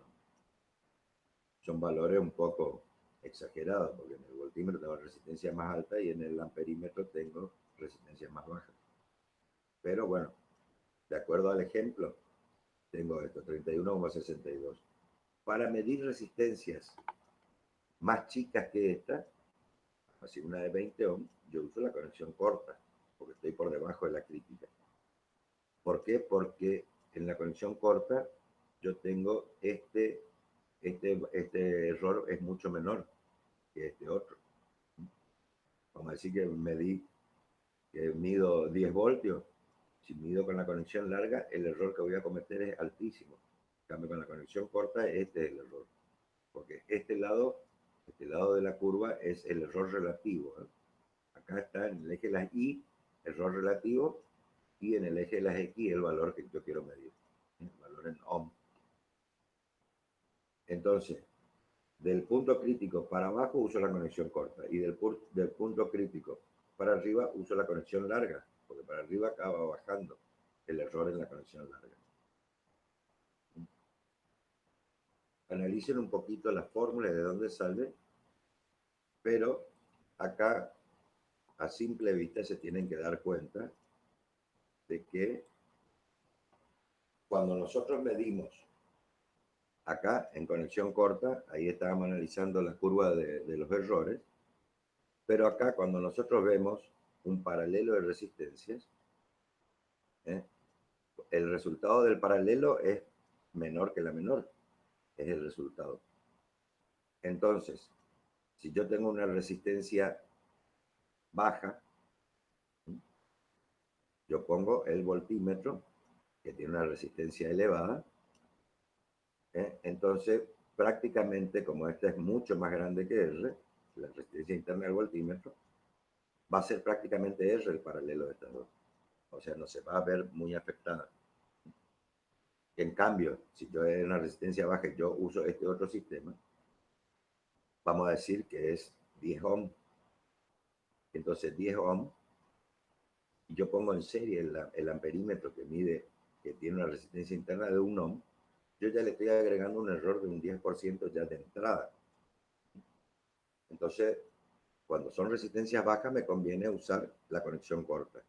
Son valores un poco exagerados, porque en el voltímetro tengo resistencia más alta y en el amperímetro tengo resistencia más baja. Pero bueno, de acuerdo al ejemplo, tengo esto, 31,62. Para medir resistencias más chicas que esta, así una de 20 ohms, yo uso la conexión corta, porque estoy por debajo de la crítica. ¿Por qué? Porque en la conexión corta yo tengo este error es mucho menor que este otro. Vamos a decir que mido 10 voltios. Si mido con la conexión larga, el error que voy a cometer es altísimo. En cambio, con la conexión corta, este es el error. Porque este lado de la curva es el error relativo. Acá está en el eje de las Y, error relativo, y en el eje de las X el valor que yo quiero medir, el valor en ohm. Entonces, del punto crítico para abajo uso la conexión corta y del punto crítico para arriba uso la conexión larga, porque para arriba acaba bajando el error en la conexión larga. Analicen un poquito las fórmulas de dónde sale, pero acá a simple vista se tienen que dar cuenta de que cuando nosotros medimos acá en conexión corta, ahí estábamos analizando la curva de los errores, pero acá cuando nosotros vemos un paralelo de resistencias, el resultado del paralelo es menor que la menor, es el resultado. Entonces, si yo tengo una resistencia baja, yo pongo el voltímetro, que tiene una resistencia elevada, entonces prácticamente, como esta es mucho más grande que R, la resistencia interna del voltímetro, va a ser prácticamente R el paralelo de estas dos. O sea, no se va a ver muy afectada. En cambio, si yo en una resistencia baja y yo uso este otro sistema, vamos a decir que es 10 ohm. Entonces 10 ohm, y yo pongo en serie el amperímetro que mide, que tiene una resistencia interna de 1 ohm, yo ya le estoy agregando un error de un 10% ya de entrada. Entonces, cuando son resistencias bajas, me conviene usar la conexión corta.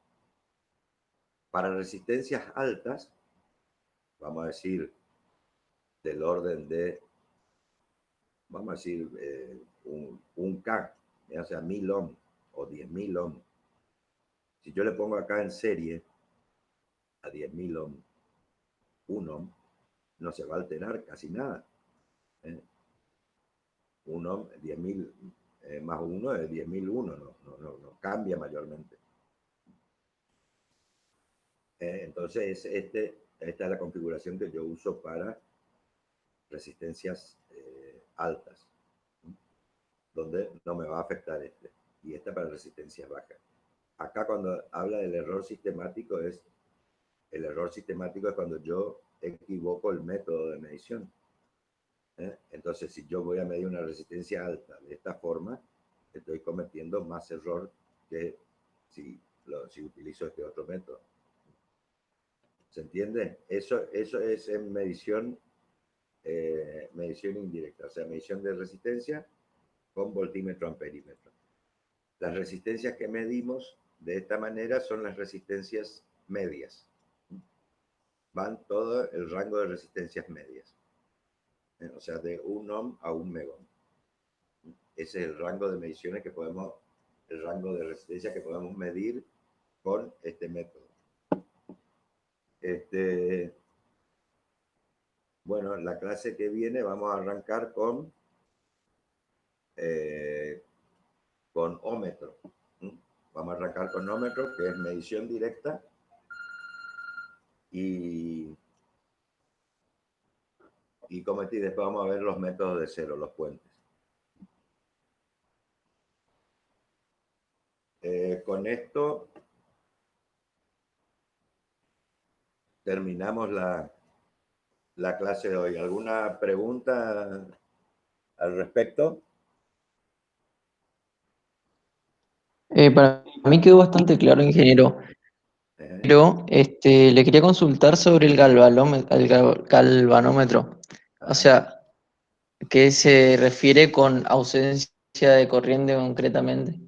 Para resistencias altas, vamos a decir, del orden de, vamos a decir, un K, o sea, 1000 ohm o 10.000 ohm. Si yo le pongo acá en serie a 10.000 ohm, 1 ohm, no se va a alterar casi nada. 1 ohm, 10.000 más 1 es 10.001, no cambia mayormente. Entonces, esta es la configuración que yo uso para resistencias altas, donde no me va a afectar este. Y esta para resistencias bajas. Acá cuando habla del error sistemático, el error sistemático es cuando yo equivoco el método de medición. Entonces, si yo voy a medir una resistencia alta de esta forma, estoy cometiendo más error que si utilizo este otro método. ¿Se entiende? Eso es en medición indirecta, o sea, medición de resistencia con voltímetro amperímetro. Las resistencias que medimos de esta manera son las resistencias medias. Van todo el rango de resistencias medias. O sea, de 1 ohm a 1 megohm. Ese es el rango de mediciones que podemos, el rango de resistencia que podemos medir con este método. Bueno, la clase que viene vamos a arrancar con ómetro. Vamos a arrancar con ómetro, que es medición directa. Y como te después vamos a ver los métodos de cero, los puentes. Con esto terminamos la clase de hoy. ¿Alguna pregunta al respecto? Para mí quedó bastante claro, ingeniero, pero le quería consultar sobre el galvanómetro. O sea, ¿qué se refiere con ausencia de corriente concretamente?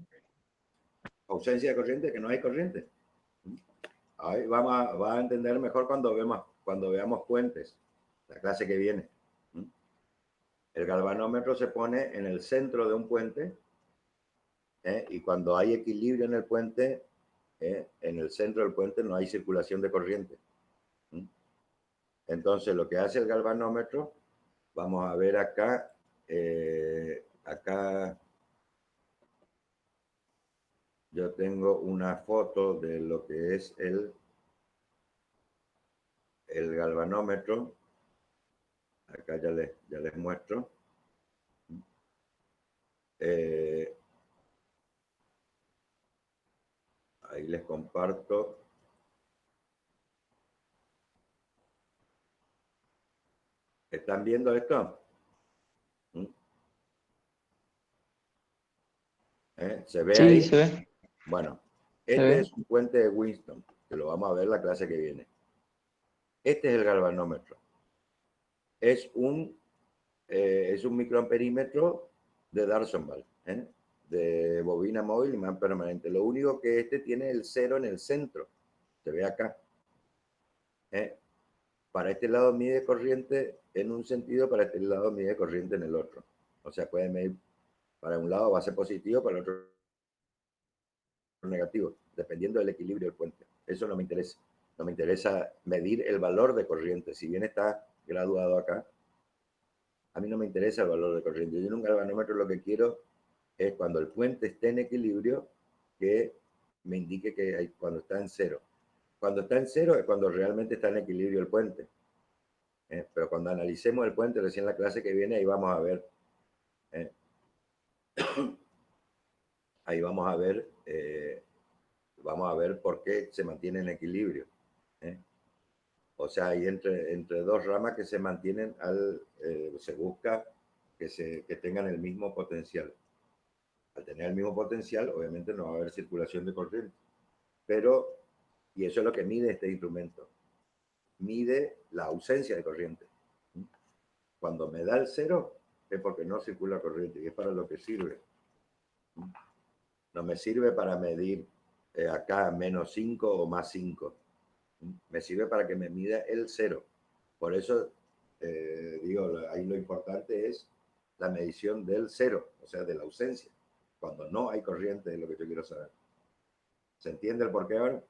Ausencia de corriente, que no hay corriente. Ahí va a entender mejor cuando veamos puentes, la clase que viene. El galvanómetro se pone en el centro de un puente, y cuando hay equilibrio en el puente, en el centro del puente no hay circulación de corriente. Entonces, lo que hace el galvanómetro, vamos a ver acá, acá yo tengo una foto de lo que es el galvanómetro. Acá ya les muestro. Ahí les comparto. ¿Están viendo esto? ¿Se ve ahí? Sí, se ve. Bueno, Se este ve. es un puente de Winston, que lo vamos a ver la clase que viene. Este es el galvanómetro. Es un microamperímetro de Darsonval, de bobina móvil y man permanente. Lo único que este tiene el cero en el centro. Se ve acá. para este lado mide corriente en un sentido, para este lado mide corriente en el otro. O sea, puede medir para un lado va a ser positivo, para el otro negativo, dependiendo del equilibrio del puente. Eso no me interesa. No me interesa medir el valor de corriente. Si bien está graduado acá, a mí no me interesa el valor de corriente. Yo en un galvanómetro lo que quiero es cuando el puente esté en equilibrio, que me indique que hay, cuando está en cero. Cuando está en cero es cuando realmente está en equilibrio el puente. Pero cuando analicemos el puente, recién la clase que viene, ahí vamos a ver. Ahí vamos a ver por qué se mantiene en equilibrio. O sea, hay entre dos ramas que se mantienen, se busca que tengan el mismo potencial. Al tener el mismo potencial, obviamente no va a haber circulación de corriente. Pero, y eso es lo que mide este instrumento, mide la ausencia de corriente. Cuando me da el cero, es porque no circula corriente y es para lo que sirve. No me sirve para medir acá menos 5 o más 5. Me sirve para que me mida el cero. Por eso, digo, ahí lo importante es la medición del cero, o sea, de la ausencia. Cuando no hay corriente es lo que yo quiero saber. ¿Se entiende el porqué ahora?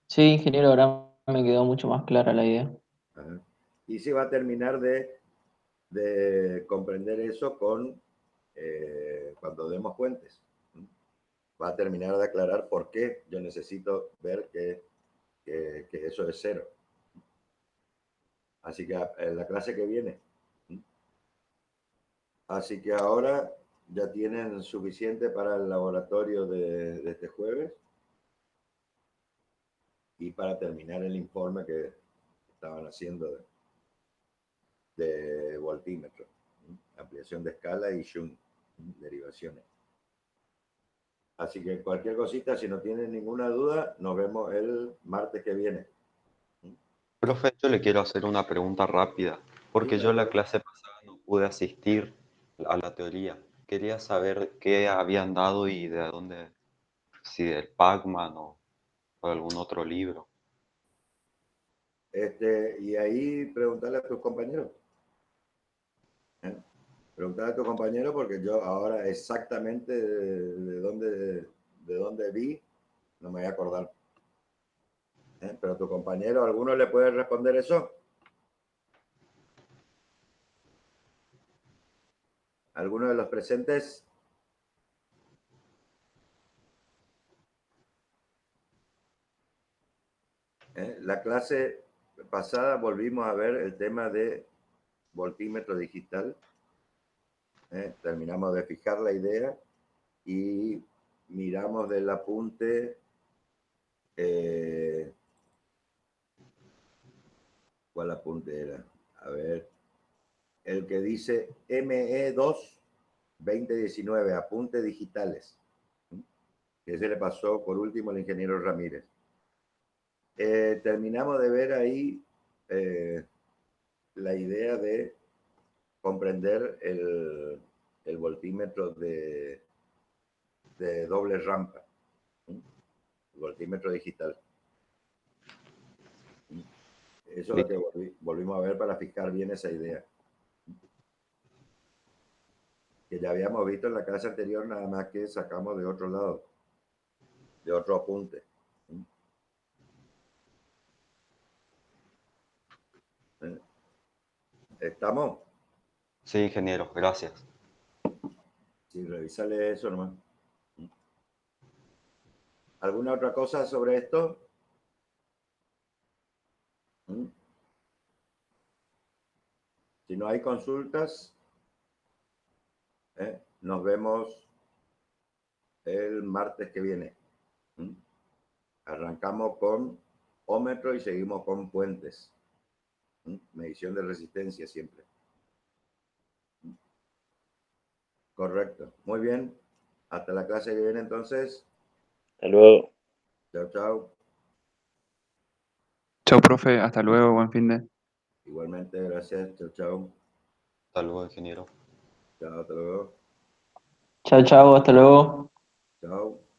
Sí, ingeniero, ahora me quedó mucho más clara la idea. Ajá. Y se va a terminar de comprender eso cuando demos puentes. Va a terminar de aclarar por qué yo necesito ver que eso es cero. Así que en la clase que viene. Así que ahora ya tienen suficiente para el laboratorio de este jueves y para terminar el informe que estaban haciendo de voltímetro, ampliación de escala y shunt, derivaciones. Así que cualquier cosita, si no tienen ninguna duda, nos vemos el martes que viene. Profe, yo le quiero hacer una pregunta rápida, porque Sí, yo la clase pasada no pude asistir a la teoría. Quería saber qué habían dado y de dónde, si del Pacman o algún otro libro. y ahí preguntarle a tus compañeros. Preguntarle a tus compañeros porque yo ahora exactamente de dónde vi, no me voy a acordar. Pero tu compañero, ¿alguno le puede responder eso? ¿Alguno de los presentes? La clase pasada volvimos a ver el tema de voltímetro digital. Terminamos de fijar la idea y miramos del apunte ¿cuál apunte era? A ver, el que dice ME2 2019, apuntes digitales, que se le pasó por último al ingeniero Ramírez. Terminamos de ver ahí la idea de comprender el voltímetro de doble rampa, el voltímetro digital. Eso es lo que volvimos a ver para fijar bien esa idea. Que ya habíamos visto en la clase anterior, nada más que sacamos de otro lado, de otro apunte. ¿Estamos? Sí, ingeniero, gracias. Sí, revisale eso nomás. ¿Alguna otra cosa sobre esto? Si no hay consultas, nos vemos el martes que viene. Arrancamos con ómetro y seguimos con puentes. Medición de resistencia siempre. Correcto. Muy bien. Hasta la clase que viene entonces. Hasta luego. Chao, chao. Chao, profe, hasta luego, buen fin de. Igualmente, gracias. Chao, chao. Hasta luego, ingeniero. Chao, hasta luego. Chao, chao, hasta luego. Chao.